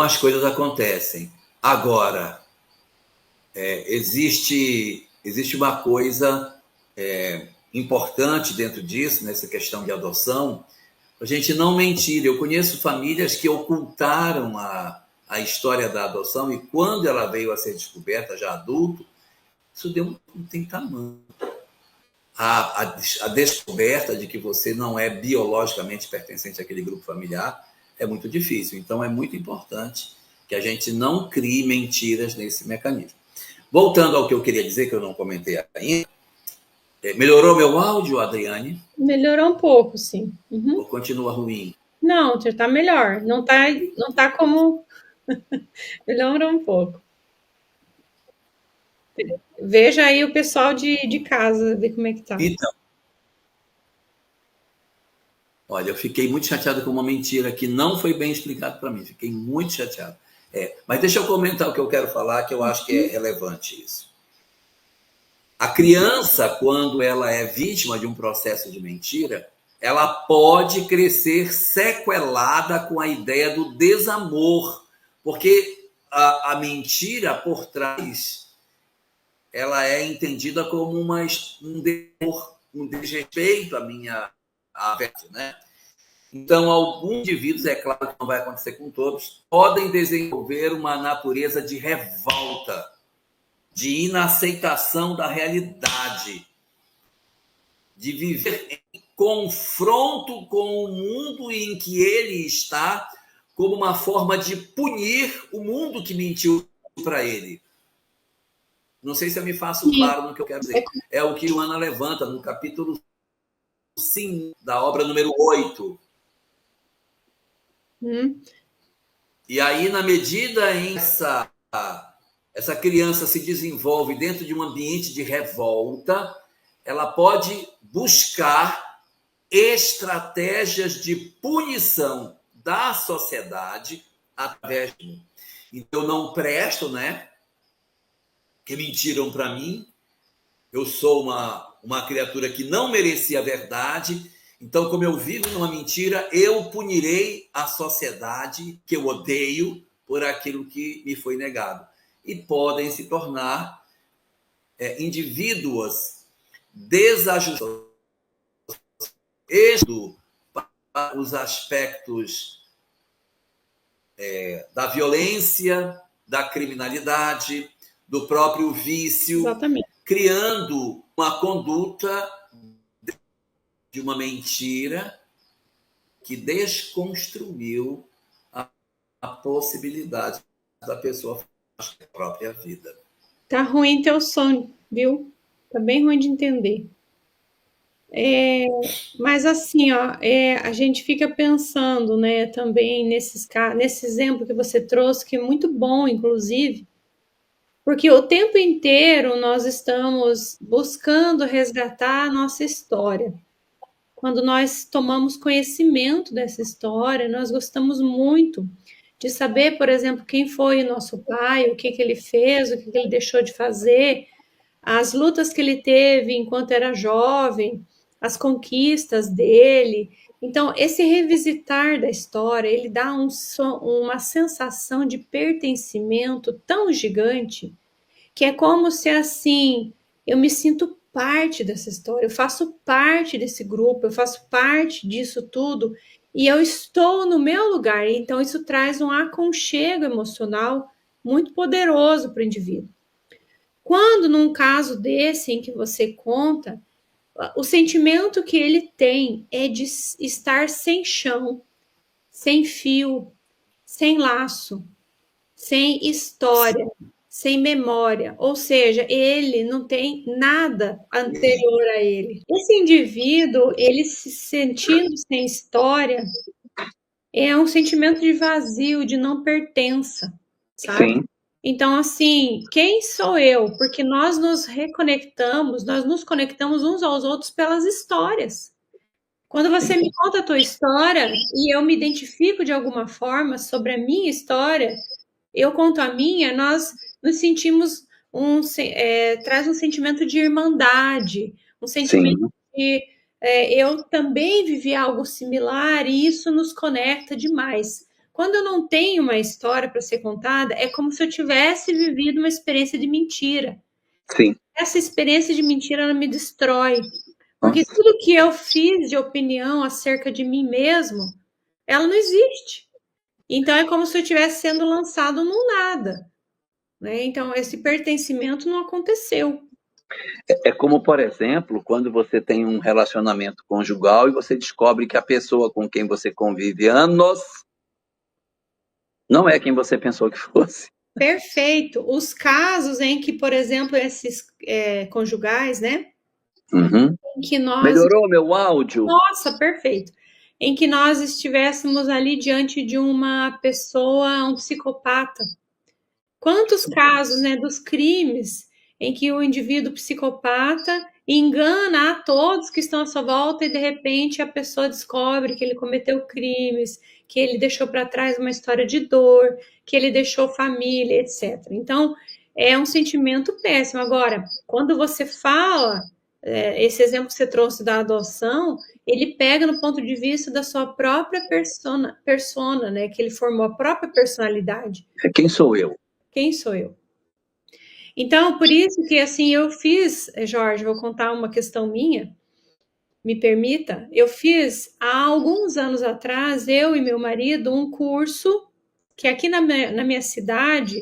as coisas acontecem. Agora, existe uma coisa importante dentro disso, nessa questão de adoção, a gente não mentir. Eu conheço famílias que ocultaram a história da adoção e quando ela veio a ser descoberta, já adulto, isso não tem tamanho. A descoberta de que você não é biologicamente pertencente àquele grupo familiar é muito difícil. Então, é muito importante que a gente não crie mentiras nesse mecanismo. Voltando ao que eu queria dizer, que eu não comentei ainda, melhorou meu áudio, Adriane? Melhorou um pouco, sim. Uhum. Ou continua ruim? Não, já está melhor. Não tá como... Melhorou um pouco. Veja aí o pessoal de casa, ver como é que tá. Então, olha, eu fiquei muito chateado com uma mentira que não foi bem explicada para mim. Fiquei muito chateado. Mas deixa eu comentar o que eu quero falar, que eu acho que é relevante isso. A criança, quando ela é vítima de um processo de mentira, ela pode crescer sequelada com a ideia do desamor, porque a mentira por trás, ela é entendida como um desrespeito à minha afeto, né? Então, alguns indivíduos, é claro que não vai acontecer com todos, podem desenvolver uma natureza de revolta, de inaceitação da realidade, de viver em confronto com o mundo em que ele está, como uma forma de punir o mundo que mentiu para ele. Não sei se eu me faço claro no que eu quero dizer. É o que Joana levanta no capítulo 5 da obra número 8. E aí, na medida em essa criança se desenvolve dentro de um ambiente de revolta, ela pode buscar estratégias de punição da sociedade através de então, eu não presto, né? Que mentiram para mim. Eu sou uma criatura que não merecia a verdade. Então, como eu vivo numa mentira, eu punirei a sociedade que eu odeio por aquilo que me foi negado. E podem se tornar indivíduos desajustados para os aspectos da violência, da criminalidade, do próprio vício, Exatamente. criando uma conduta de uma mentira que desconstruiu a possibilidade da pessoa fazer a própria vida. Tá ruim teu som, viu? Tá bem ruim de entender. Mas assim, ó, a gente fica pensando, né, também nesse exemplo que você trouxe, que é muito bom, inclusive, Porque o tempo inteiro nós estamos buscando resgatar a nossa história. Quando nós tomamos conhecimento dessa história, nós gostamos muito de saber, por exemplo, quem foi o nosso pai, o que ele fez, o que ele deixou de fazer, as lutas que ele teve enquanto era jovem, as conquistas dele. Então, esse revisitar da história, ele dá uma sensação de pertencimento tão gigante que é como se assim, eu me sinto parte dessa história, eu faço parte desse grupo, eu faço parte disso tudo e eu estou no meu lugar. Então, isso traz um aconchego emocional muito poderoso para o indivíduo. Quando, num caso desse em que você conta, o sentimento que ele tem é de estar sem chão, sem fio, sem laço, sem história, sem memória, ou seja, ele não tem nada anterior a ele. Esse indivíduo, ele se sentindo sem história, é um sentimento de vazio, de não pertença, sabe? Sim. Então, assim, quem sou eu? Porque nós nos reconectamos, nós nos conectamos uns aos outros pelas histórias. Quando você me conta a tua história e eu me identifico de alguma forma sobre a minha história, eu conto a minha, nós nos sentimos traz um sentimento de irmandade, um sentimento Sim. de eu também vivi algo similar e isso nos conecta demais. Quando eu não tenho uma história para ser contada, é como se eu tivesse vivido uma experiência de mentira. Sim. Essa experiência de mentira ela me destrói, porque Nossa. tudo que eu fiz de opinião acerca de mim mesmo, ela não existe. Então é como se eu estivesse sendo lançado no nada, né? Então esse pertencimento não aconteceu. É como, por exemplo, quando você tem um relacionamento conjugal e você descobre que a pessoa com quem você convive anos não é quem você pensou que fosse. Perfeito. Os casos em que, por exemplo, esses conjugais, né? Uhum. Em que nós. Melhorou meu áudio? Nossa, perfeito. Em que nós estivéssemos ali diante de uma pessoa, um psicopata. Quantos casos, né, dos crimes em que o indivíduo psicopata engana a todos que estão à sua volta e de repente a pessoa descobre que ele cometeu crimes, que ele deixou para trás uma história de dor, que ele deixou família, etc. Então, é um sentimento péssimo. Agora, quando você fala, esse exemplo que você trouxe da adoção, ele pega no ponto de vista da sua própria persona, né? Que ele formou a própria personalidade. Quem sou eu? Quem sou eu? Então, por isso que assim eu fiz, Jorge, vou contar uma questão minha, me permita. Eu fiz há alguns anos atrás, eu e meu marido, um curso que aqui na minha cidade,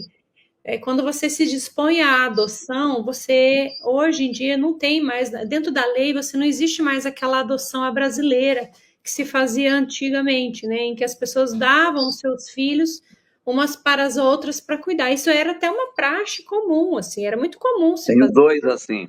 quando você se dispõe à adoção, você hoje em dia não tem mais, dentro da lei, você não existe mais aquela adoção à brasileira que se fazia antigamente, né? Em que as pessoas davam os seus filhos umas para as outras para cuidar. Isso era até uma praxe comum, assim, era muito comum se Tenho fazer. dois assim.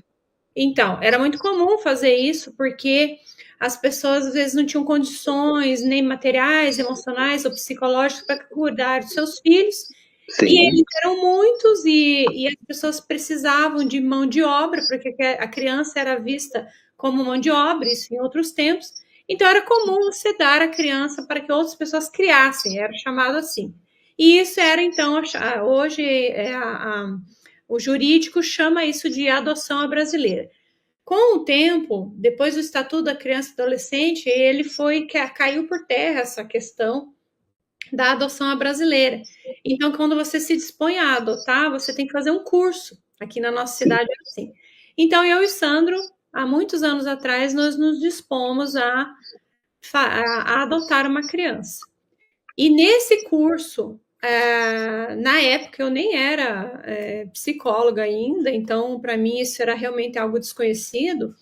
Então, era muito comum fazer isso porque as pessoas às vezes não tinham condições nem materiais, emocionais ou psicológicas para cuidar dos seus filhos. E Sim. eles eram muitos e as pessoas precisavam de mão de obra, porque a criança era vista como mão de obra, isso em outros tempos. Então, era comum você dar a criança para que outras pessoas criassem, era chamado assim. E isso era, então, hoje o jurídico chama isso de adoção à brasileira. Com o tempo, depois do Estatuto da Criança e Adolescente, ele caiu por terra essa questão da adoção à brasileira. Então, quando você se dispõe a adotar, você tem que fazer um curso. Aqui na nossa cidade é assim. Então, eu e Sandro, há muitos anos atrás, nós nos dispomos a adotar uma criança. E nesse curso, na época eu nem era psicóloga ainda, então para mim isso era realmente algo desconhecido.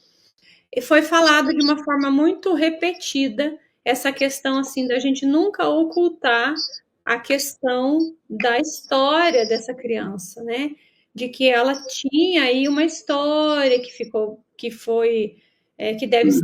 E foi falado de uma forma muito repetida essa questão assim da gente nunca ocultar a questão da história dessa criança, né? De que ela tinha aí uma história que deve ser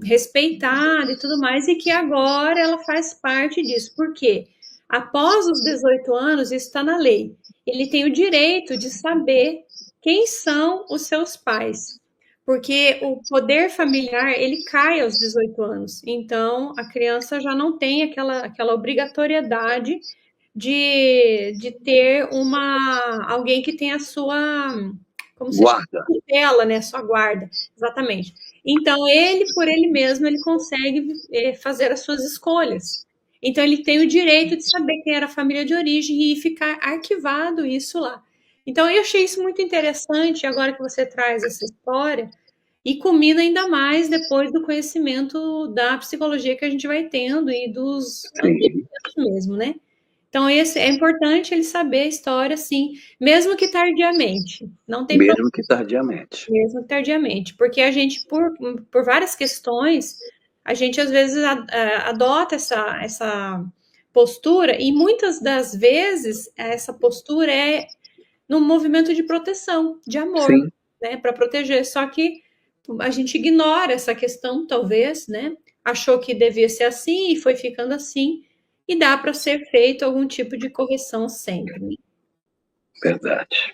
respeitada e tudo mais, e que agora ela faz parte disso. Por quê? Após os 18 anos, isso está na lei. ele tem o direito de saber quem são os seus pais. Porque o poder familiar, ele cai aos 18 anos. Então, a criança já não tem aquela obrigatoriedade de ter alguém que tenha a sua, como se chama? Guarda. Tutela, né? Sua guarda. Exatamente. Então, ele, por ele mesmo, ele consegue fazer as suas escolhas. Então, ele tem o direito de saber quem era a família de origem e ficar arquivado isso lá. Então, eu achei isso muito interessante, agora que você traz essa história, e combina ainda mais depois do conhecimento da psicologia que a gente vai tendo e dos Sim. mesmo, né? Então, é importante ele saber a história, sim, mesmo que tardiamente. Não tem problema. Mesmo que tardiamente. Mesmo que tardiamente. Porque a gente, por várias questões, a gente às vezes adota essa postura, e muitas das vezes essa postura é num movimento de proteção, de amor, Sim. né? Para proteger. Só que a gente ignora essa questão, talvez, né? Achou que devia ser assim e foi ficando assim. E dá para ser feito algum tipo de correção sempre. Né? Verdade.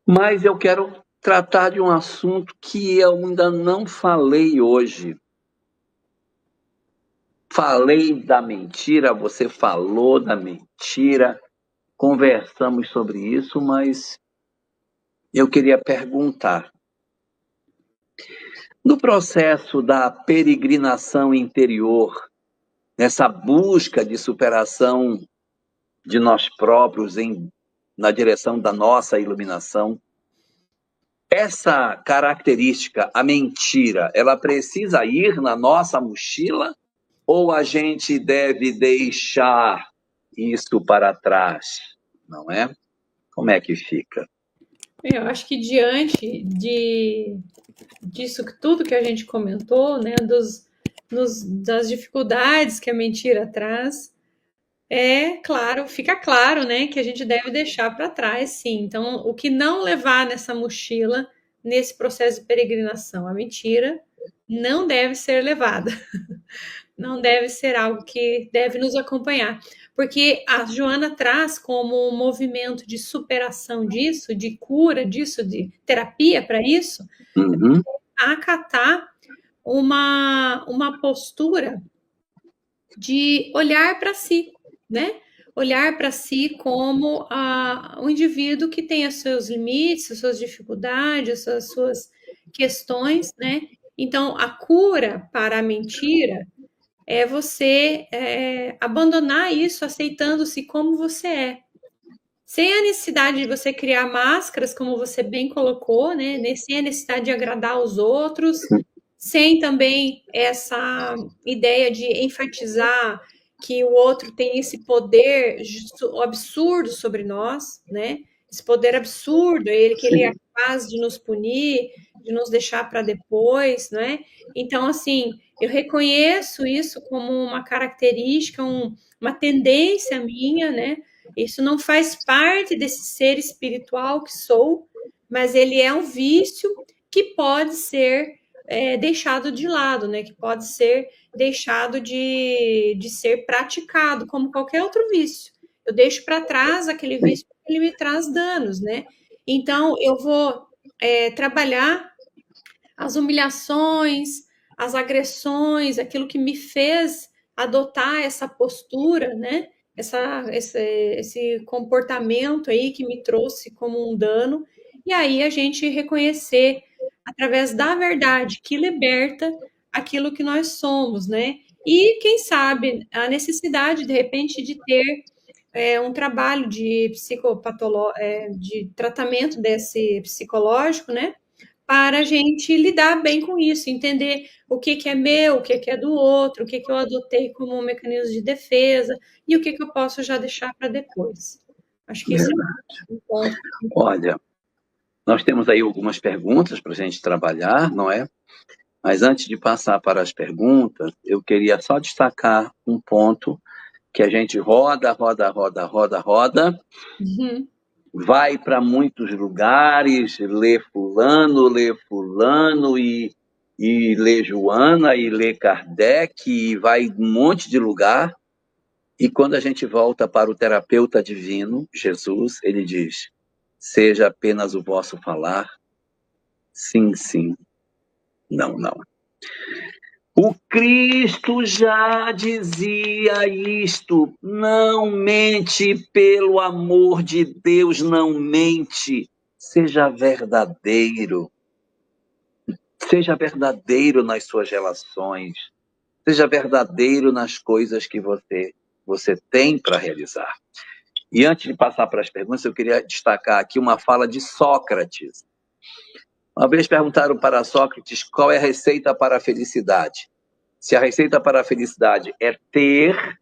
Mas eu quero tratar de um assunto que eu ainda não falei hoje. Falei da mentira, você falou da mentira, conversamos sobre isso, mas eu queria perguntar. No processo da peregrinação interior, nessa busca de superação de nós próprios na direção da nossa iluminação, essa característica, a mentira, ela precisa ir na nossa mochila ou a gente deve deixar isso para trás, não é? Como é que fica? Eu acho que diante disso tudo que a gente comentou, né, das dificuldades que a mentira traz, fica claro, né, que a gente deve deixar para trás, sim. Então, o que não levar nessa mochila, nesse processo de peregrinação, a mentira não deve ser levada. Não deve ser algo que deve nos acompanhar. Porque a Joana traz como um movimento de superação disso, de cura disso, de terapia para isso, acatar uma postura de olhar para si, né? Olhar para si como um indivíduo que tem os seus limites, as suas dificuldades, as suas questões, né? Então, a cura para a mentira é você abandonar isso, aceitando-se como você é. Sem a necessidade de você criar máscaras, como você bem colocou, né? Sem a necessidade de agradar os outros, sem também essa ideia de enfatizar que o outro tem esse poder absurdo sobre nós, né? Esse poder absurdo, que ele é capaz de nos punir, de nos deixar para depois, né? Então, assim, eu reconheço isso como uma característica, uma tendência minha, né? Isso não faz parte desse ser espiritual que sou, mas ele é um vício que pode ser deixado de lado, né? Que pode ser deixado de ser praticado, como qualquer outro vício. Eu deixo para trás aquele vício porque ele me traz danos, né? Então, eu vou trabalhar as humilhações, as agressões, aquilo que me fez adotar essa postura, né? Esse comportamento aí que me trouxe como um dano, e aí a gente reconhecer através da verdade que liberta aquilo que nós somos, né? E quem sabe a necessidade de repente de ter um trabalho de de tratamento desse psicológico, né? Para a gente lidar bem com isso, entender o que é meu, o que é do outro, o que eu adotei como um mecanismo de defesa e o que eu posso já deixar para depois. Acho que isso é um ponto. Olha, nós temos aí algumas perguntas para a gente trabalhar, não é? Mas antes de passar para as perguntas, eu queria só destacar um ponto que a gente roda, vai para muitos lugares, lê fulano e lê Joana e lê Kardec e vai um monte de lugar, E quando a gente volta para o terapeuta divino, Jesus, ele diz: seja apenas o vosso falar, sim, sim, não, não. O Cristo já dizia isto: não mente, pelo amor de Deus, não mente. Seja verdadeiro. Seja verdadeiro nas suas relações. Seja verdadeiro nas coisas que você tem para realizar. E antes de passar para as perguntas, eu queria destacar aqui uma fala de Sócrates. Uma vez perguntaram para Sócrates qual é a receita para a felicidade. Se a receita para a felicidade é ter,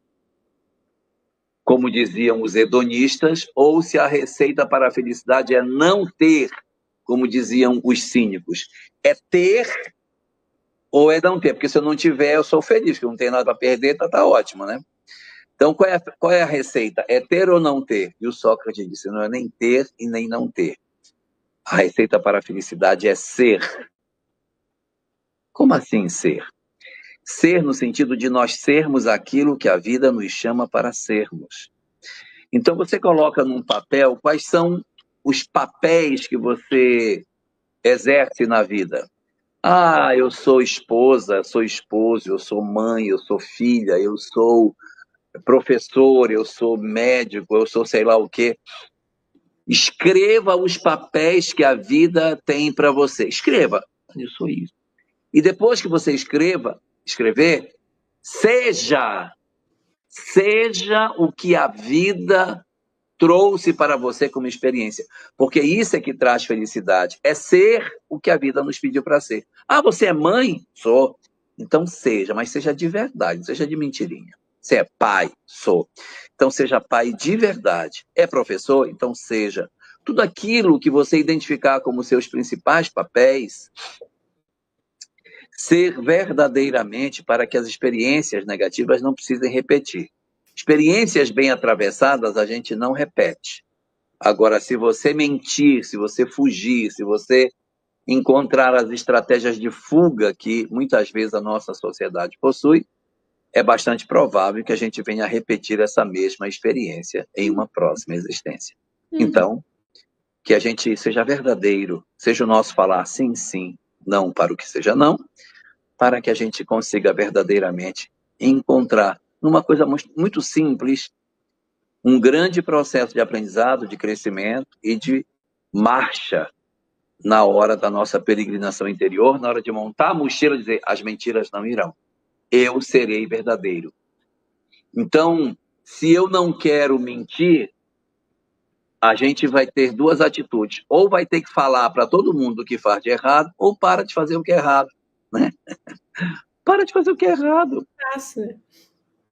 como diziam os hedonistas, ou se a receita para a felicidade é não ter, como diziam os cínicos. É ter ou é não ter? Porque se eu não tiver, eu sou feliz, porque eu não tenho nada para perder, tá ótimo, né? Então, qual é a receita? É ter ou não ter? E o Sócrates disse, não é nem ter e nem não ter. A receita para a felicidade é ser. Como assim ser? Ser no sentido de nós sermos aquilo que a vida nos chama para sermos. Então, você coloca num papel quais são os papéis que você exerce na vida. Ah, eu sou esposa, sou esposo, eu sou mãe, eu sou filha, eu sou professor, eu sou médico, eu sou sei lá o quê. Escreva os papéis que a vida tem para você. Escreva, eu sou isso. E depois que você escrever, seja o que a vida trouxe para você como experiência. Porque isso é que traz felicidade. É ser o que a vida nos pediu para ser. Ah, você é mãe? Sou. Então seja, mas seja de verdade, não seja de mentirinha. Você é pai? Sou. Então seja pai de verdade. É professor? Então seja. Tudo aquilo que você identificar como seus principais papéis, ser verdadeiramente para que as experiências negativas não precisem repetir. Experiências bem atravessadas a gente não repete. Agora, se você mentir, se você fugir, se você encontrar as estratégias de fuga que muitas vezes a nossa sociedade possui, é bastante provável que a gente venha a repetir essa mesma experiência em uma próxima existência. Então, que a gente seja verdadeiro, seja o nosso falar sim, sim, não para o que seja não, para que a gente consiga verdadeiramente encontrar, numa coisa muito simples, um grande processo de aprendizado, de crescimento e de marcha na hora da nossa peregrinação interior, na hora de montar a mochila e dizer, as mentiras não irão. Eu serei verdadeiro. Então, se eu não quero mentir, a gente vai ter duas atitudes. Ou vai ter que falar para todo mundo o que faz de errado, ou para de fazer o que é errado. Né? Para de fazer o que é errado. Nossa.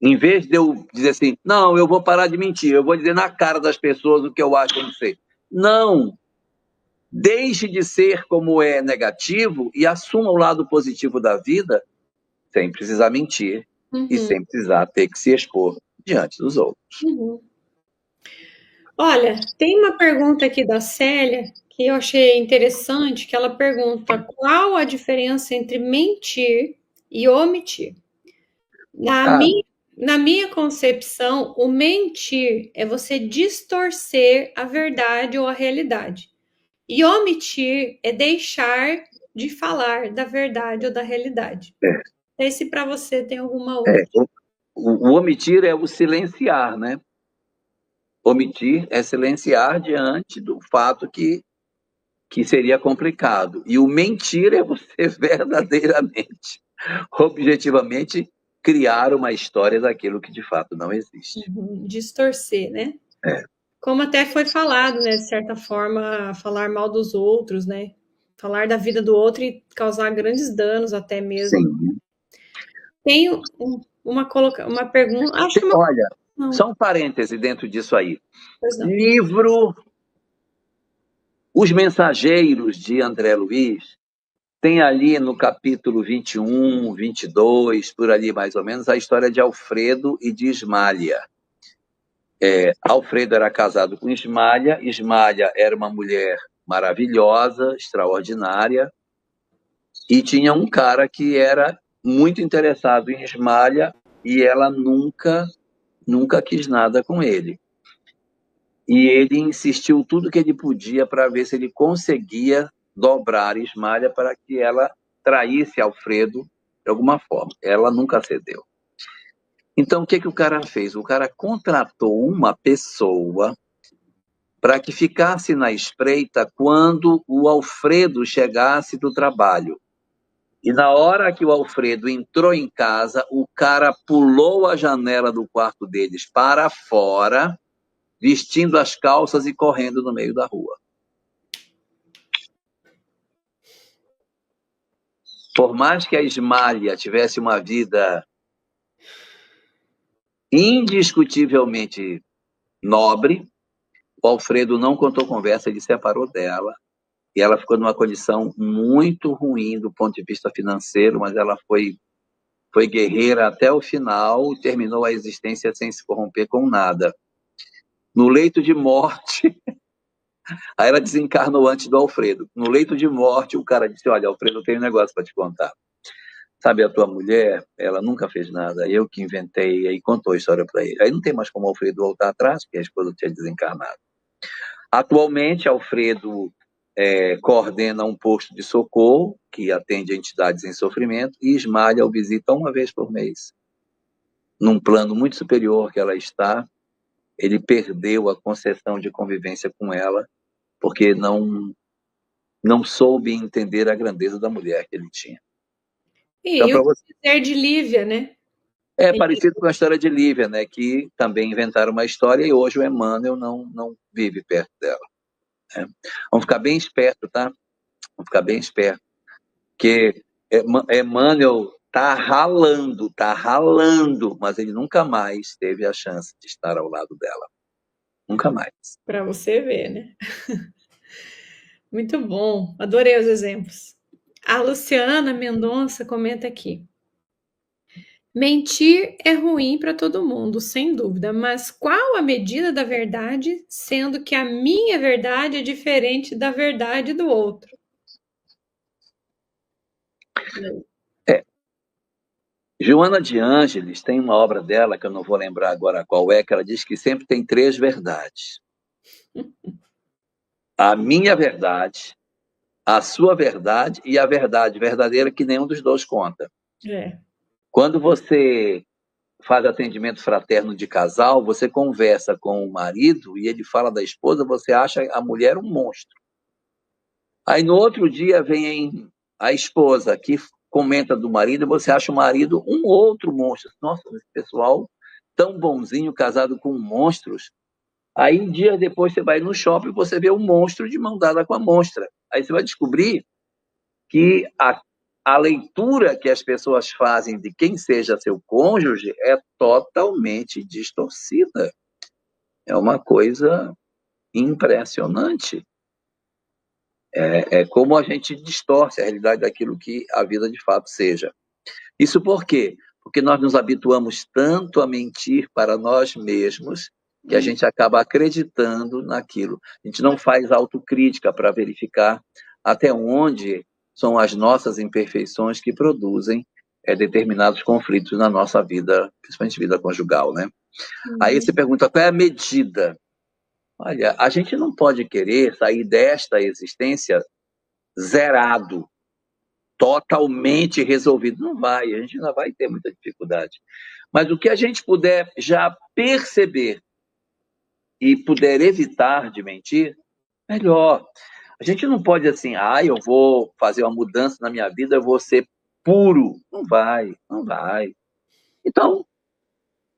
Em vez de eu dizer assim, não, eu vou parar de mentir, eu vou dizer na cara das pessoas o que eu acho que eu não sei. Não! Deixe de ser como é negativo e assuma o lado positivo da vida sem precisar mentir e sem precisar ter que se expor diante dos outros. Olha, tem uma pergunta aqui da Célia que eu achei interessante, que ela pergunta qual a diferença entre mentir e omitir. Na minha concepção, o mentir é você distorcer a verdade ou a realidade. E omitir é deixar de falar da verdade ou da realidade. Esse para você tem alguma outra? O omitir é o silenciar, né? Omitir é silenciar diante do fato que seria complicado. E o mentir é você verdadeiramente, objetivamente, criar uma história daquilo que de fato não existe. Distorcer, né? Como até foi falado, né? De certa forma, falar mal dos outros, né? Falar da vida do outro e causar grandes danos até mesmo. Sim. Tenho uma pergunta. Acho que Olha, só um parêntese dentro disso aí. Livro Os Mensageiros, de André Luiz, tem ali no capítulo 21, 22, por ali mais ou menos, a história de Alfredo e de Ismália. Alfredo era casado com Ismália, Ismália era uma mulher maravilhosa, extraordinária, e tinha um cara que era muito interessado em Ismália e ela nunca nunca quis nada com ele. E ele insistiu tudo que ele podia para ver se ele conseguia dobrar Ismália para que ela traísse Alfredo de alguma forma. Ela nunca cedeu. Então, o que o cara fez? O cara contratou uma pessoa para que ficasse na espreita quando o Alfredo chegasse do trabalho. E na hora que o Alfredo entrou em casa, o cara pulou a janela do quarto deles para fora, vestindo as calças e correndo no meio da rua. Por mais que a Ismália tivesse uma vida indiscutivelmente nobre, o Alfredo não contou conversa, ele se separou dela, e ela ficou numa condição muito ruim do ponto de vista financeiro, mas ela foi guerreira até o final e terminou a existência sem se corromper com nada. No leito de morte, aí ela desencarnou antes do Alfredo. No leito de morte, o cara disse, olha, Alfredo, eu tenho um negócio para te contar. Sabe, a tua mulher, ela nunca fez nada, eu que inventei, aí contou a história para ele. Aí não tem mais como o Alfredo voltar atrás, porque a esposa tinha desencarnado. Atualmente, Alfredo coordena um posto de socorro, que atende entidades em sofrimento, e Ismália o visita uma vez por mês. Num plano muito superior que ela está, ele perdeu a concessão de convivência com ela, porque não soube entender a grandeza da mulher que ele tinha. E então, o dizer de Lívia, né? É parecido com a história de Lívia, né? Que também inventaram uma história e hoje o Emmanuel não vive perto dela. Né? Vamos ficar bem esperto, tá? Vamos ficar bem esperto. Porque Emmanuel tá ralando, mas ele nunca mais teve a chance de estar ao lado dela. Nunca mais. Para você ver, né? Muito bom. Adorei os exemplos. A Luciana Mendonça comenta aqui. Mentir é ruim para todo mundo, sem dúvida, mas qual a medida da verdade, sendo que a minha verdade é diferente da verdade do outro? Joana de Ângeles tem uma obra dela, que eu não vou lembrar agora qual é, que ela diz que sempre tem 3 verdades. A minha verdade, a sua verdade e a verdade verdadeira que nenhum dos dois conta. Quando você faz atendimento fraterno de casal, você conversa com o marido e ele fala da esposa, você acha a mulher um monstro. Aí no outro dia vem a esposa que comenta do marido e você acha o marido um outro monstro. Nossa, esse pessoal tão bonzinho, casado com monstros. Aí dias depois você vai no shopping e você vê um monstro de mão dada com a monstra. Aí você vai descobrir que a leitura que as pessoas fazem de quem seja seu cônjuge é totalmente distorcida. É uma coisa impressionante. É como a gente distorce a realidade daquilo que a vida de fato seja. Isso por quê? Porque nós nos habituamos tanto a mentir para nós mesmos que a gente acaba acreditando naquilo. A gente não faz autocrítica para verificar até onde são as nossas imperfeições que produzem determinados conflitos na nossa vida, principalmente vida conjugal, né? Aí você pergunta, qual é a medida? Olha, a gente não pode querer sair desta existência zerado, totalmente resolvido. Não vai, a gente ainda vai ter muita dificuldade. Mas o que a gente puder já perceber e puder evitar de mentir, melhor. A gente não pode assim, eu vou fazer uma mudança na minha vida, eu vou ser puro. Não vai. Então,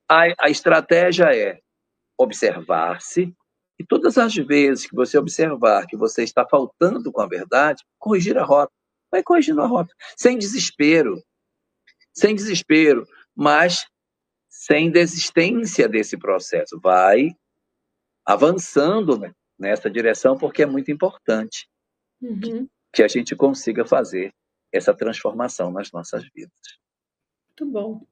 a estratégia é observar-se, e todas as vezes que você observar que você está faltando com a verdade, corrigir a rota. Vai corrigindo a rota, sem desespero, mas sem desistência desse processo. Vai avançando, né, nessa direção, porque é muito importante que a gente consiga fazer essa transformação nas nossas vidas. Muito bom.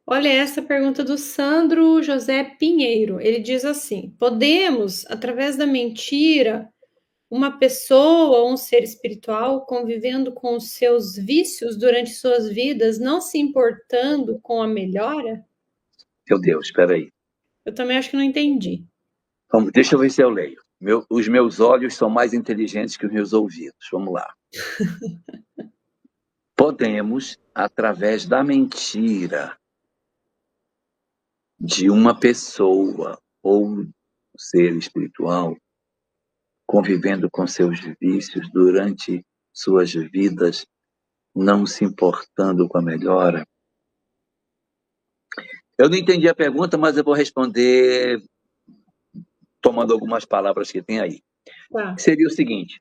Olha essa pergunta do Sandro José Pinheiro. Ele diz assim: podemos, através da mentira, uma pessoa ou um ser espiritual convivendo com os seus vícios durante suas vidas, não se importando com a melhora? Meu Deus, espera aí. Eu também acho que não entendi. Deixa eu ver se eu leio. Os meus olhos são mais inteligentes que os meus ouvidos. Vamos lá. Podemos, através da mentira de uma pessoa ou um ser espiritual, convivendo com seus vícios durante suas vidas, não se importando com a melhora. Eu não entendi a pergunta, mas eu vou responder tomando algumas palavras que tem aí. Tá. Seria o seguinte: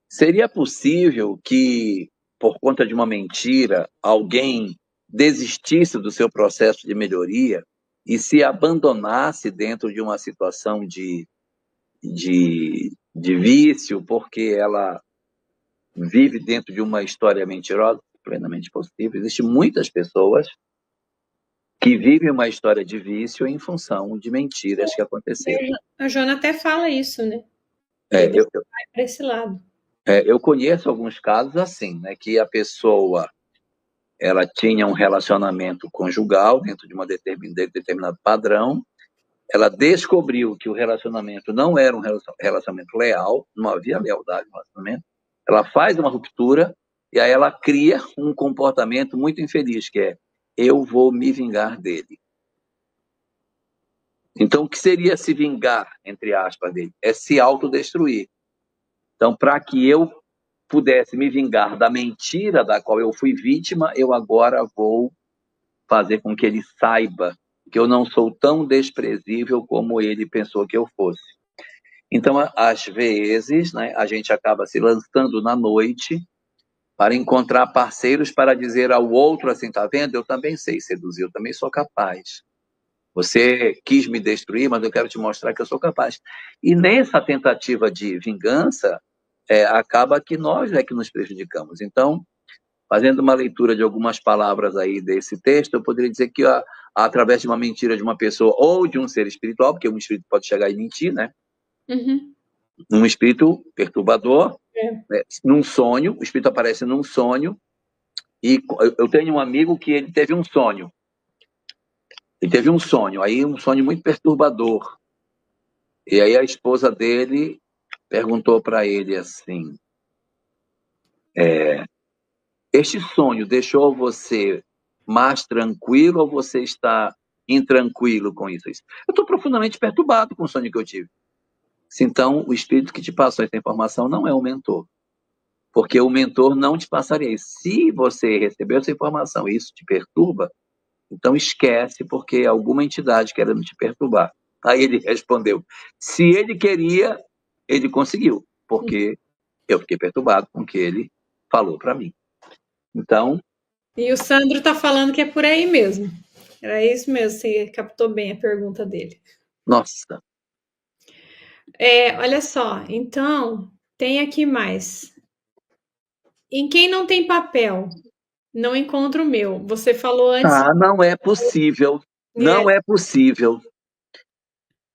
seria possível que, por conta de uma mentira, alguém desistisse do seu processo de melhoria e se abandonasse dentro de uma situação de vício, porque ela vive dentro de uma história mentirosa? Plenamente possível. Existem muitas pessoas que vivem uma história de vício em função de mentiras que aconteceram. A Joana até fala isso, né? Eu vai para esse lado. Eu conheço alguns casos assim, né, que a pessoa ela tinha um relacionamento conjugal dentro de determinado padrão, ela descobriu que o relacionamento não era um relacionamento leal, não havia lealdade no relacionamento, ela faz uma ruptura e aí ela cria um comportamento muito infeliz, que é: eu vou me vingar dele. Então, o que seria se vingar, entre aspas, dele? É se autodestruir. Então, para que eu pudesse me vingar da mentira da qual eu fui vítima, eu agora vou fazer com que ele saiba que eu não sou tão desprezível como ele pensou que eu fosse. Então, às vezes, né, a gente acaba se lançando na noite para encontrar parceiros para dizer ao outro assim: tá vendo? Eu também sei seduzir, eu também sou capaz. Você quis me destruir, mas eu quero te mostrar que eu sou capaz. E nessa tentativa de vingança, acaba que nós é que nos prejudicamos. Então, fazendo uma leitura de algumas palavras aí desse texto, eu poderia dizer que através de uma mentira de uma pessoa ou de um ser espiritual, porque um espírito pode chegar e mentir, né? Uhum. Um espírito perturbador, É. num sonho, o espírito aparece num sonho, e eu tenho um amigo que ele teve um sonho. Ele teve um sonho, aí um sonho muito perturbador. E aí a esposa dele perguntou para ele assim: este sonho deixou você mais tranquilo ou você está intranquilo com isso? Eu estou profundamente perturbado com o sonho que eu tive. Então, o espírito que te passou essa informação não é o mentor, porque o mentor não te passaria isso. Se você recebeu essa informação e isso te perturba, então esquece, porque é alguma entidade querendo te perturbar. Aí ele respondeu: se ele queria, ele conseguiu, porque eu fiquei perturbado com o que ele falou para mim. Então... E o Sandro está falando que é por aí mesmo. Era isso mesmo, você captou bem a pergunta dele. Nossa. Olha só, então, tem aqui mais. Em quem não tem papel, não encontra o meu. Você falou antes. Não é possível. Não é possível.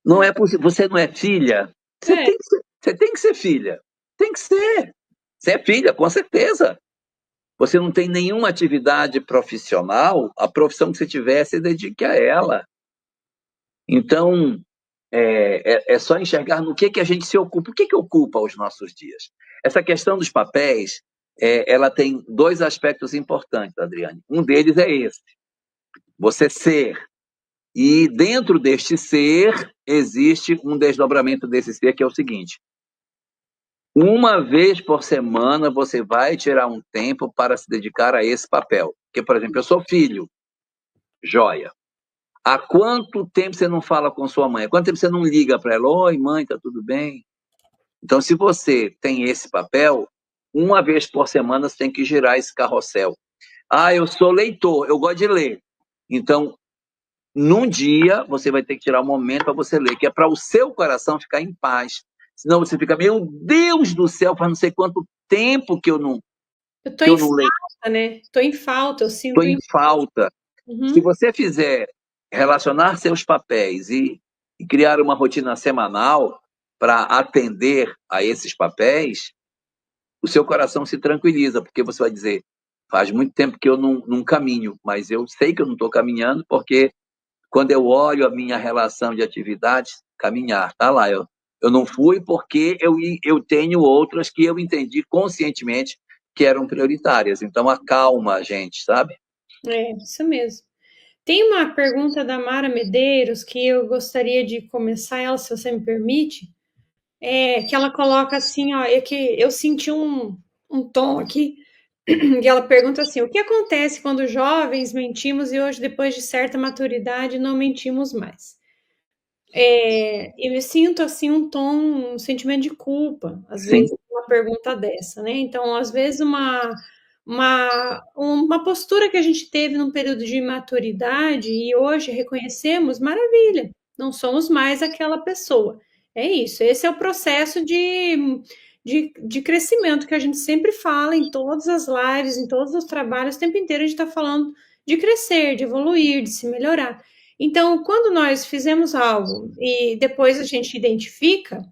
Não é possível. Você não é filha? Você tem que ser filha. Tem que ser. Você é filha, com certeza. Você não tem nenhuma atividade profissional, a profissão que você tiver, se dedique a ela. Então, é só enxergar no que a gente se ocupa. O que ocupa os nossos dias? Essa questão dos papéis, ela tem dois aspectos importantes, Adriane. Um deles é esse: você ser. E dentro deste ser, existe um desdobramento desse ser, que é o seguinte: uma vez por semana, você vai tirar um tempo para se dedicar a esse papel. Porque, por exemplo, eu sou filho, joia. Há quanto tempo você não fala com sua mãe? Há quanto tempo você não liga para ela? Oi, mãe, tá tudo bem? Então, se você tem esse papel, uma vez por semana você tem que girar esse carrossel. Eu sou leitor, eu gosto de ler. Então, num dia, você vai ter que tirar um momento para você ler, que é para o seu coração ficar em paz. Senão você fica: meu Deus do céu, faz não sei quanto tempo que eu não leio. Falta, né? Estou em falta, eu sinto. Estou em falta. Uhum. Se você fizer relacionar seus papéis e criar uma rotina semanal para atender a esses papéis, o seu coração se tranquiliza, porque você vai dizer: faz muito tempo que eu não caminho, mas eu sei que eu não estou caminhando, porque quando eu olho a minha relação de atividades, caminhar, tá lá. Eu não fui porque eu tenho outras que eu entendi conscientemente que eram prioritárias. Então, acalma a gente, sabe? Isso mesmo. Tem uma pergunta da Mara Medeiros que eu gostaria de começar ela, se você me permite, que ela coloca assim, ó, é que eu senti um tom aqui, e ela pergunta assim, o que acontece quando jovens mentimos e hoje, depois de certa maturidade, não mentimos mais? Eu me sinto assim um sentimento de culpa, às Sim. vezes, uma pergunta dessa, né? Então, às vezes, uma postura que a gente teve num período de imaturidade e hoje reconhecemos, maravilha, não somos mais aquela pessoa. É isso, esse é o processo de crescimento que a gente sempre fala em todas as lives, em todos os trabalhos, o tempo inteiro a gente está falando de crescer, de evoluir, de se melhorar. Então, quando nós fizemos algo e depois a gente identifica,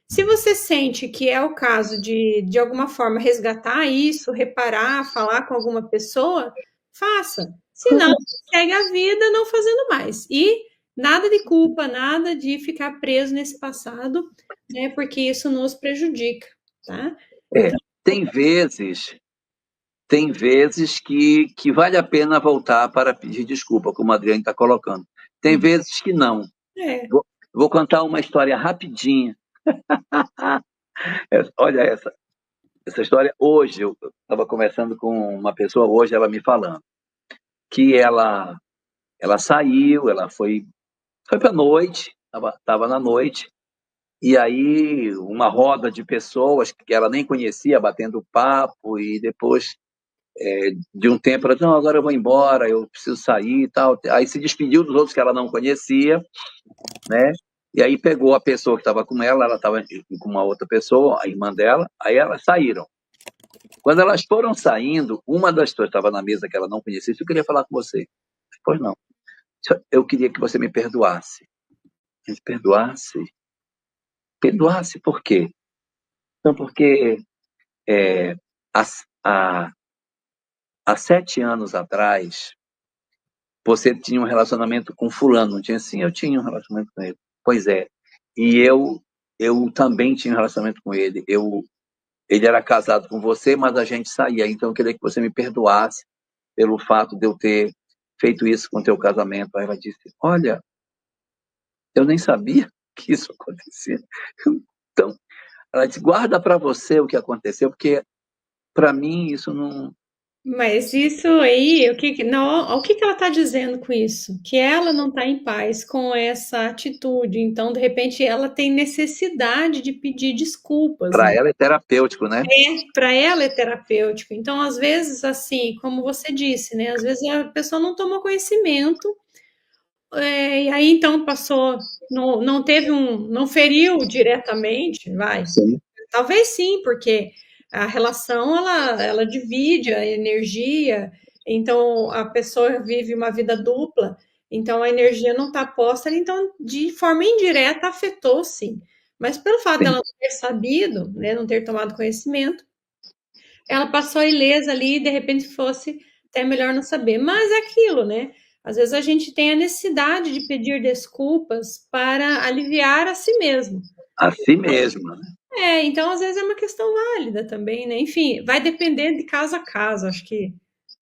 se você sente que é o caso de alguma forma resgatar isso, reparar, falar com alguma pessoa, faça. Se não, segue a vida não fazendo mais. E nada de culpa, nada de ficar preso nesse passado, né? Porque isso nos prejudica, tá? Então, Tem vezes que vale a pena voltar para pedir desculpa, como a Adriane está colocando. Tem vezes que não. é. Vou contar uma história rapidinha. Olha essa história. Hoje, eu estava conversando com uma pessoa, hoje ela me falando que ela saiu, ela foi para a noite, estava na noite, e aí uma roda de pessoas que ela nem conhecia, batendo papo, e depois de um tempo, ela disse, não, agora eu vou embora, eu preciso sair e tal. Aí se despediu dos outros que ela não conhecia, né? E aí pegou a pessoa que estava com ela estava com uma outra pessoa, a irmã dela, aí elas saíram. Quando elas foram saindo, uma das pessoas estava na mesa que ela não conhecia, eu queria falar com você. Pois não. Eu queria que você me perdoasse. Me perdoasse? Perdoasse por quê? Então, porque é, há, há 7 anos atrás, você tinha um relacionamento com fulano, não tinha? Sim, eu tinha um relacionamento com ele. Pois é. E eu também tinha um relacionamento com ele. Ele era casado com você, mas a gente saía. Então eu queria que você me perdoasse pelo fato de eu ter feito isso com o teu casamento. Aí ela disse, olha, eu nem sabia que isso acontecia. Então, ela disse, guarda para você o que aconteceu, porque para mim isso não... Mas isso aí, o que que ela está dizendo com isso? Que ela não está em paz com essa atitude. Então, de repente, ela tem necessidade de pedir desculpas, Para né? ela é terapêutico, né? Para ela é terapêutico. Então, às vezes, assim, como você disse, né? Às vezes a pessoa não tomou conhecimento, e aí então passou, não teve não feriu diretamente, vai. Sim. Talvez sim, porque a relação ela divide a energia, então a pessoa vive uma vida dupla, então a energia não está posta ali, então de forma indireta afetou sim. Mas pelo fato dela não ter sabido, né, não ter tomado conhecimento, ela passou ilesa ali e de repente fosse até melhor não saber. Mas é aquilo, né? Às vezes a gente tem a necessidade de pedir desculpas para aliviar a si mesmo. A si mesma, né? Então às vezes é uma questão válida também, né? Enfim, vai depender de caso a caso, acho que. O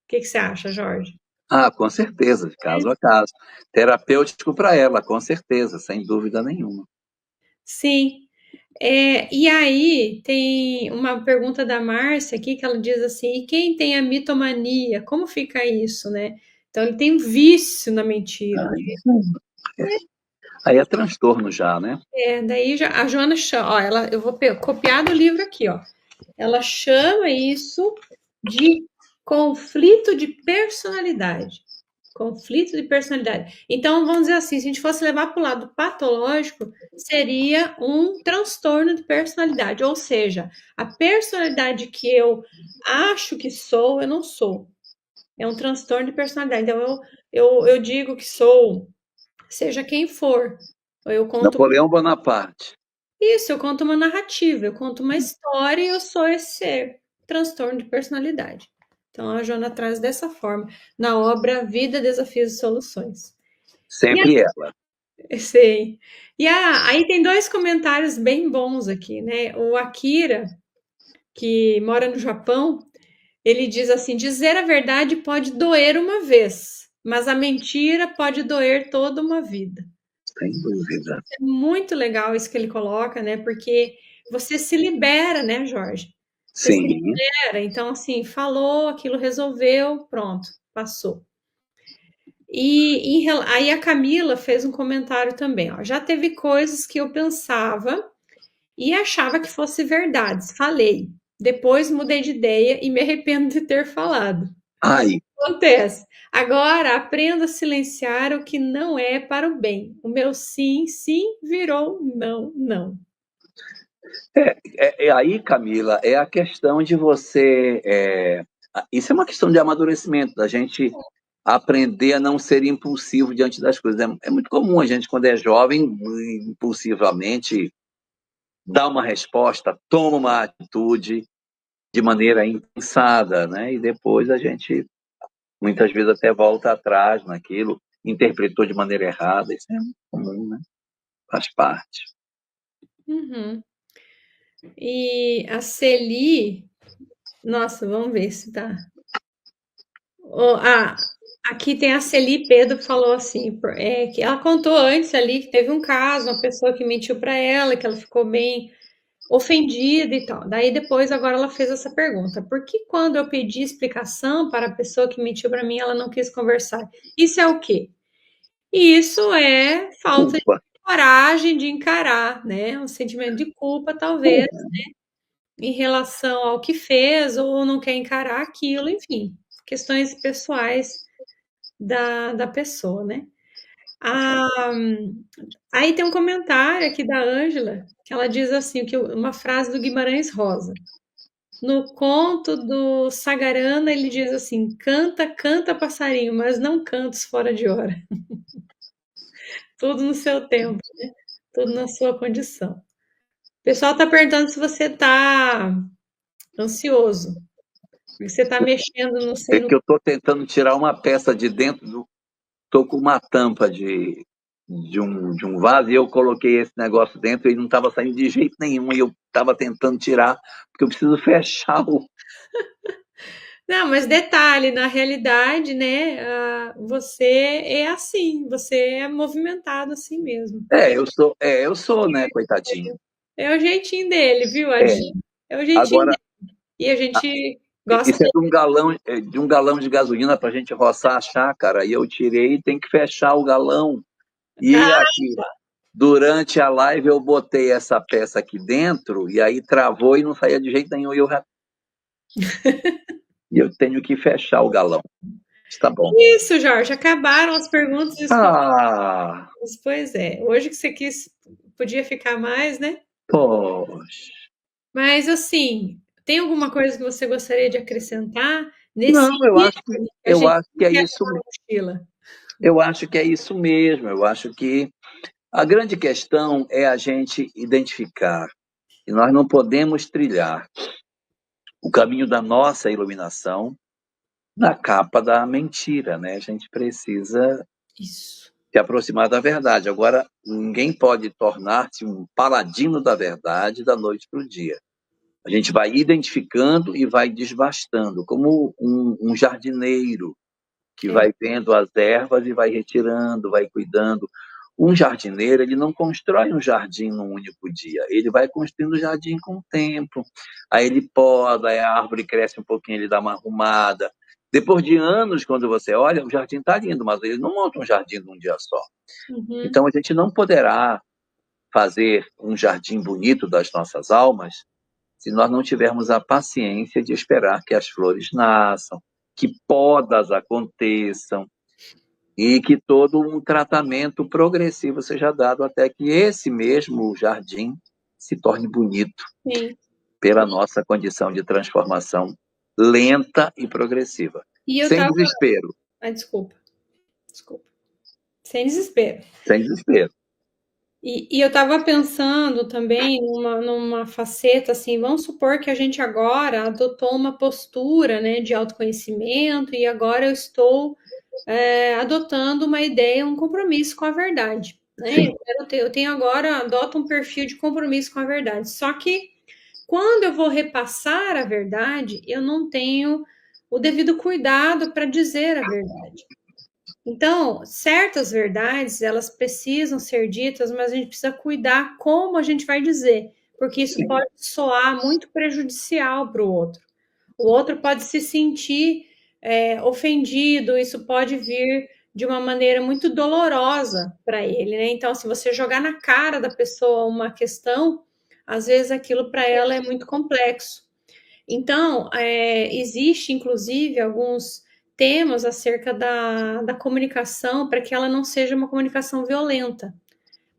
que você acha, Jorge? Ah, com certeza, de caso a caso. Terapêutico para ela, com certeza, sem dúvida nenhuma. Sim. E aí tem uma pergunta da Márcia aqui que ela diz assim: e quem tem a mitomania, como fica isso, né? Então ele tem um vício na mentira, né? Aí é transtorno já, né? Daí já, a Joana chama, ó, eu vou copiar do livro aqui, ó. Ela chama isso de conflito de personalidade. Conflito de personalidade. Então, vamos dizer assim, se a gente fosse levar para o lado patológico, seria um transtorno de personalidade, ou seja, a personalidade que eu acho que sou, eu não sou. É um transtorno de personalidade. Então, eu digo que sou, seja quem for. Eu conto Napoleão Bonaparte. isso, eu conto uma narrativa, eu conto uma história e eu sou esse ser. Transtorno de personalidade. Então a Joana traz dessa forma, na obra Vida, Desafios e Soluções. Sempre ela. Sei. E aí tem dois comentários bem bons aqui, né? O Akira, que mora no Japão, ele diz assim: dizer a verdade pode doer uma vez, mas a mentira pode doer toda uma vida. Sem dúvida. É muito legal isso que ele coloca, né? Porque você se libera, né, Jorge? Você se Sim. libera. Então, assim, falou, aquilo resolveu, pronto, passou. Aí a Camila fez um comentário também, ó. Já teve coisas que eu pensava e achava que fosse verdades. Falei. Depois mudei de ideia e me arrependo de ter falado. Ai, Acontece. Agora aprendo a silenciar o que não é para o bem. O meu sim, sim virou não, não. aí, Camila, é a questão de você. Isso é uma questão de amadurecimento, da gente aprender a não ser impulsivo diante das coisas. É muito comum a gente, quando é jovem, impulsivamente dá uma resposta, toma uma atitude de maneira impensada, né? E depois a gente, muitas vezes, até volta atrás naquilo, interpretou de maneira errada. Isso é muito comum, né? Faz parte. Uhum. E a Celi, nossa, vamos ver se tá. Aqui tem a Celi Pedro que falou assim, que ela contou antes ali que teve um caso, uma pessoa que mentiu para ela, que ela ficou bem ofendida e tal. Daí depois agora ela fez essa pergunta: por que quando eu pedi explicação para a pessoa que mentiu para mim, ela não quis conversar? Isso é o quê? Isso é falta de Culpa. coragem de encarar, né? Um sentimento de culpa, talvez, em relação ao que fez, ou não quer encarar aquilo, enfim, questões pessoais da pessoa, né? Ah, aí tem um comentário aqui da Ângela, que ela diz assim, que uma frase do Guimarães Rosa. No conto do Sagarana, ele diz assim: canta, canta, passarinho, mas não cantos fora de hora. Tudo no seu tempo, né? Tudo na sua condição. O pessoal está perguntando se você está ansioso, porque você está mexendo, não sei, É no. que eu estou tentando tirar uma peça de dentro do. Estou com uma tampa de um vaso e eu coloquei esse negócio dentro e ele não estava saindo de jeito nenhum. E eu estava tentando tirar, porque eu preciso fechar o. Não, mas detalhe, na realidade, né, você é assim, você é movimentado assim mesmo. Eu sou, né, coitadinho. É o jeitinho dele, viu, É, Adinho? É o jeitinho agora, dele. E a gente gosta isso é de um galão de gasolina para a gente roçar a chácara. E eu tirei e tem que fechar o galão. E Ah, aqui, durante a live, eu botei essa peça aqui dentro e aí travou e não saía de jeito nenhum. E eu tenho que fechar o galão. Está bom. isso, Jorge, acabaram as perguntas e os Ah, comentários. Pois é, hoje que você quis, podia ficar mais, né? poxa. Mas assim, tem alguma coisa que você gostaria de acrescentar nesse Não, eu acho que, item que a eu gente acho não que é quer isso. pôr na mochila? Eu acho que é isso mesmo. Eu acho que a grande questão é a gente identificar que nós não podemos trilhar o caminho da nossa iluminação na capa da mentira, né? A gente precisa Isso. se aproximar da verdade. Agora, ninguém pode tornar-se um paladino da verdade da noite para o dia. A gente vai identificando e vai desbastando, como um jardineiro que É. vai vendo as ervas e vai retirando, vai cuidando. Um jardineiro, ele não constrói um jardim num único dia, ele vai construindo o jardim com o tempo. Aí ele poda, aí a árvore cresce um pouquinho, ele dá uma arrumada. Depois de anos, quando você olha, o jardim está lindo, mas ele não monta um jardim num dia só. Uhum. Então a gente não poderá fazer um jardim bonito das nossas almas se nós não tivermos a paciência de esperar que as flores nasçam, que podas aconteçam e que todo um tratamento progressivo seja dado até que esse mesmo jardim se torne bonito Sim. pela nossa condição de transformação lenta e progressiva, E eu sem tava. desespero, Desculpa, desculpa. Sem desespero. sem desespero. E eu estava pensando também numa faceta assim, vamos supor que a gente agora adotou uma postura, né, de autoconhecimento e agora eu estou adotando uma ideia, um compromisso com a verdade. Né? Eu tenho agora, adoto um perfil de compromisso com a verdade. Só que quando eu vou repassar a verdade, eu não tenho o devido cuidado para dizer a verdade. Então, certas verdades, elas precisam ser ditas, mas a gente precisa cuidar como a gente vai dizer, porque isso pode soar muito prejudicial para o outro. O outro pode se sentir ofendido, isso pode vir de uma maneira muito dolorosa para ele, né? Então, se você jogar na cara da pessoa uma questão, às vezes aquilo para ela é muito complexo. Então, existe inclusive alguns temas acerca da comunicação para que ela não seja uma comunicação violenta,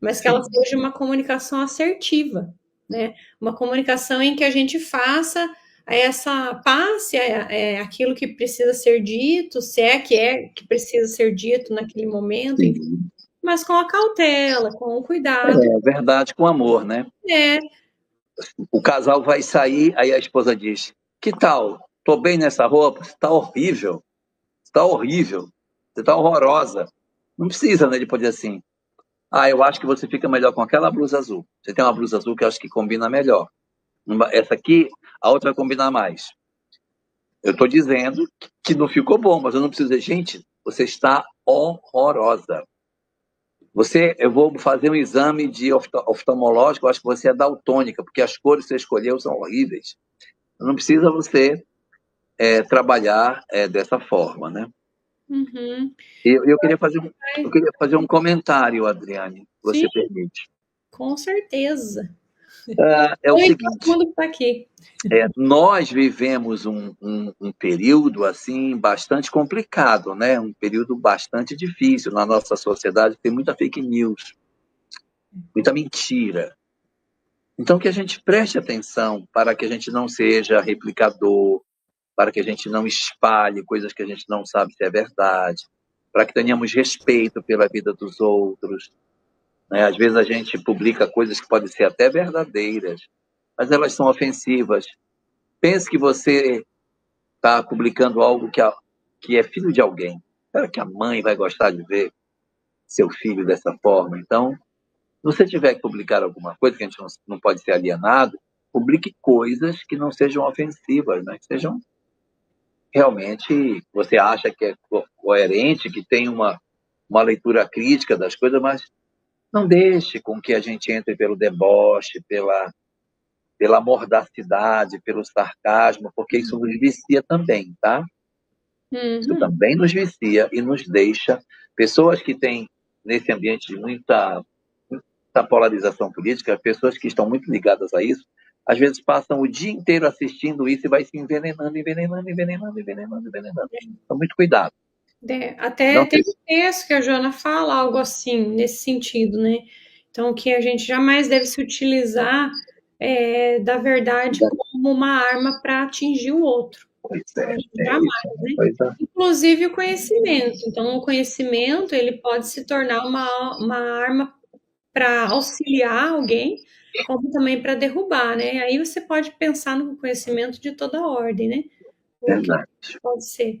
mas que ela seja uma comunicação assertiva, né? Uma comunicação em que a gente faça passe aquilo que precisa ser dito, se é que precisa ser dito naquele momento, enfim, mas com a cautela, com o cuidado. Verdade com amor, né? O casal vai sair, aí a esposa diz: que tal? Tô bem nessa roupa? Está horrível. Está horrível. Você está horrorosa. Não precisa, né? Ele pode dizer assim: eu acho que você fica melhor com aquela blusa azul. Você tem uma blusa azul que eu acho que combina melhor. Essa aqui, a outra vai combinar mais. Eu estou dizendo que não ficou bom, mas eu não preciso dizer, gente, você está horrorosa. Eu vou fazer um exame de oftalmológico, eu acho que você é daltônica, porque as cores que você escolheu são horríveis. Não precisa você trabalhar dessa forma, né? Uhum. Eu queria fazer um comentário, Adriane, se você permite. Com certeza. É o seguinte, todo mundo está aqui. Nós vivemos um período assim bastante complicado, né? Um período bastante difícil na nossa sociedade. Tem muita fake news, muita mentira. Então, que a gente preste atenção para que a gente não seja replicador, para que a gente não espalhe coisas que a gente não sabe se é verdade, para que tenhamos respeito pela vida dos outros. Né? Às vezes a gente publica coisas que podem ser até verdadeiras, mas elas são ofensivas. Pense que você está publicando algo que é filho de alguém. Será que a mãe vai gostar de ver seu filho dessa forma? Então, se você tiver que publicar alguma coisa, que a gente não pode ser alienado, publique coisas que não sejam ofensivas, né? Que sejam realmente, você acha que é coerente, que tem uma leitura crítica das coisas, mas não deixe com que a gente entre pelo deboche, pela mordacidade, pelo sarcasmo, porque isso nos vicia também, tá? Isso também nos vicia e nos deixa pessoas que têm, nesse ambiente de muita polarização política, pessoas que estão muito ligadas a isso, às vezes passam o dia inteiro assistindo isso e vai se envenenando. Então, muito cuidado. Até tem um texto que a Joana fala algo assim, nesse sentido, né? Então, que a gente jamais deve se utilizar da verdade como uma arma para atingir o outro. Jamais, né? Inclusive o conhecimento. Então, o conhecimento, ele pode se tornar uma arma para auxiliar alguém, como também para derrubar, né? Aí você pode pensar no conhecimento de toda a ordem, né? Verdade. Pode ser.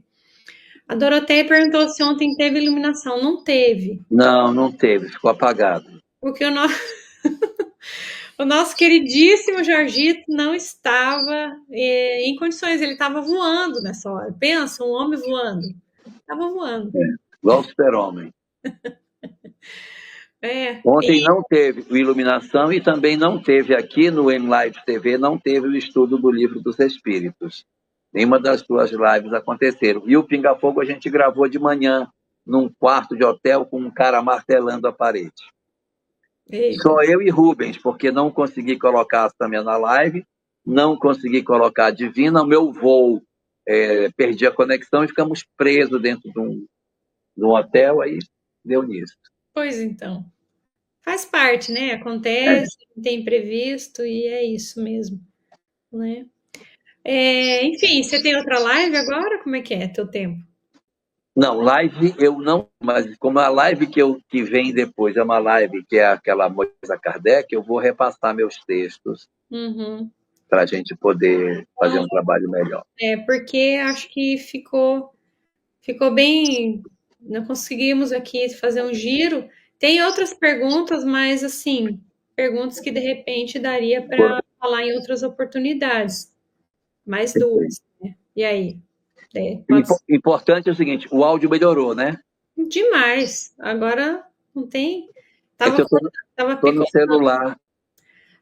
A Doroteia perguntou se ontem teve iluminação. Não teve. Não teve, ficou apagado. Porque o nosso queridíssimo Jorgito não estava em condições, ele estava voando nessa hora. Pensa, um homem voando. Estava voando. Igual o super-homem. Ontem não teve iluminação e também não teve aqui no M-Live TV, não teve o estudo do Livro dos Espíritos. Nenhuma das duas lives aconteceram. E o Pinga Fogo a gente gravou de manhã, num quarto de hotel, com um cara martelando a parede. Eita. Só eu e Rubens, porque não consegui colocar a Samia na live, não consegui colocar a Divina, o meu voo, perdi a conexão e ficamos presos dentro de um hotel, aí deu nisso. Pois então. Faz parte, né? Acontece, tem imprevisto e é isso mesmo, né? Enfim, você tem outra live agora? Como é que é teu tempo? Não, live eu não, mas como a live que vem depois é uma live que é aquela Moisa Kardec, eu vou repassar meus textos para a gente poder fazer um trabalho melhor. Porque acho que ficou bem não conseguimos aqui fazer um giro. Tem outras perguntas, mas assim, perguntas que de repente daria para falar em outras oportunidades. Mais duas, né? E aí? Pode ser. Importante é o seguinte, o áudio melhorou, né? Demais. Agora não tem. É que Tava, eu tô tava tô no picotando. celular.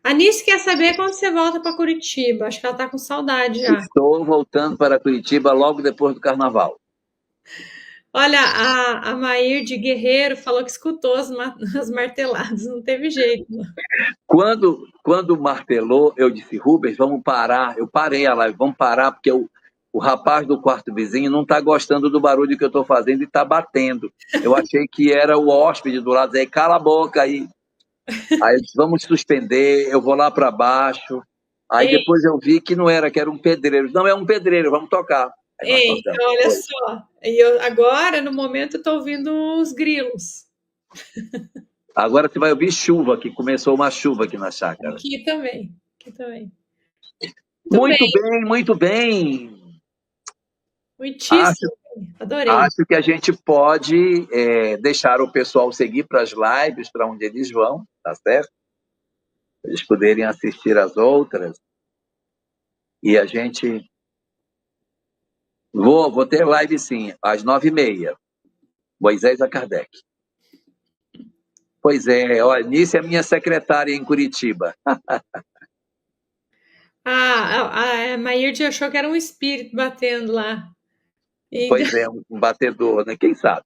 A Nice quer saber quando você volta para Curitiba. Acho que ela tá com saudade já. Estou voltando para Curitiba logo depois do Carnaval. Olha, a Maír de Guerreiro falou que escutou as marteladas, não teve jeito. Quando martelou, eu disse, Rubens, vamos parar. Eu parei a live, vamos parar, porque o rapaz do quarto vizinho não está gostando do barulho que eu estou fazendo e está batendo. Eu achei que era o hóspede do lado, aí cala a boca aí. Aí eu disse, vamos suspender, eu vou lá para baixo. Aí Ei, depois eu vi que não era, que era um pedreiro. Não, é um pedreiro, vamos tocar. Aí nós ei, tocamos. olha Foi. só. E eu, agora, no momento, eu estou ouvindo os grilos. Agora você vai ouvir chuva, que começou uma chuva aqui na chácara. Aqui também. Aqui também. Muito bem, muito bem. Muitíssimo bem. Adorei. Acho que a gente pode deixar o pessoal seguir para as lives, para onde eles vão, tá certo? Eles poderem assistir as outras. E a gente... Vou ter live, sim, às 9h30. Moisés a Kardec. Pois é, olha, Nice é minha secretária em Curitiba. A Maír achou que era um espírito batendo lá. E... Pois é, um batedor, né? Quem sabe?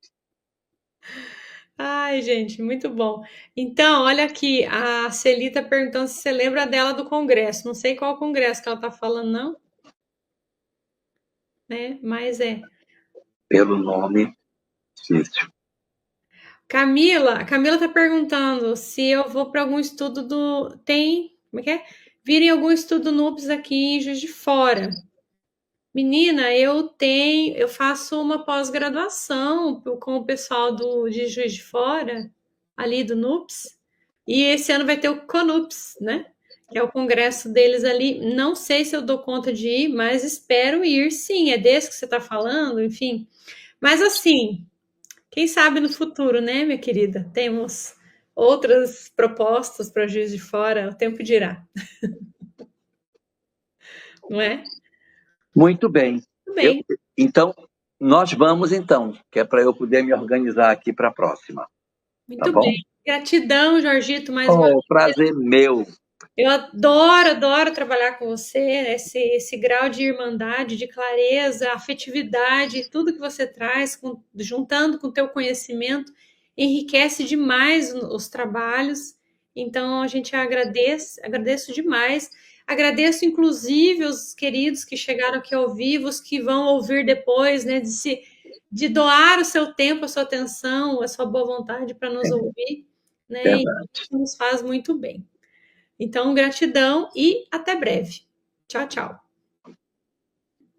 Ai, gente, muito bom. Então, olha aqui, a Celi tá perguntando se você lembra dela do congresso. Não sei qual congresso que ela tá falando, não, né? Mas é. Pelo nome, difícil. A Camila tá perguntando se eu vou para algum estudo do. Tem. Como é que é? Virem algum estudo NUPS aqui em Juiz de Fora. Menina, eu faço uma pós-graduação com o pessoal de Juiz de Fora, ali do NUPS, e esse ano vai ter o CONUPS, né? Que é o congresso deles ali. Não sei se eu dou conta de ir, mas espero ir, sim. É desse que você está falando, enfim. Mas assim, quem sabe no futuro, né, minha querida? Temos outras propostas para Juiz de Fora, o tempo dirá. Não é? Muito bem. Tudo bem. Então, nós vamos então, que é para eu poder me organizar aqui para a próxima. Muito Tá bom? bem. Gratidão, Jorgito, mais uma vez. Prazer meu. Eu adoro trabalhar com você, esse grau de irmandade, de clareza, afetividade, tudo que você traz, juntando com o teu conhecimento, enriquece demais os trabalhos. Então, a gente agradeço demais. Agradeço, inclusive, os queridos que chegaram aqui ao vivo, os que vão ouvir depois, né, de doar o seu tempo, a sua atenção, a sua boa vontade para nos ouvir, né, e isso nos faz muito bem. Então, gratidão e até breve. Tchau, tchau.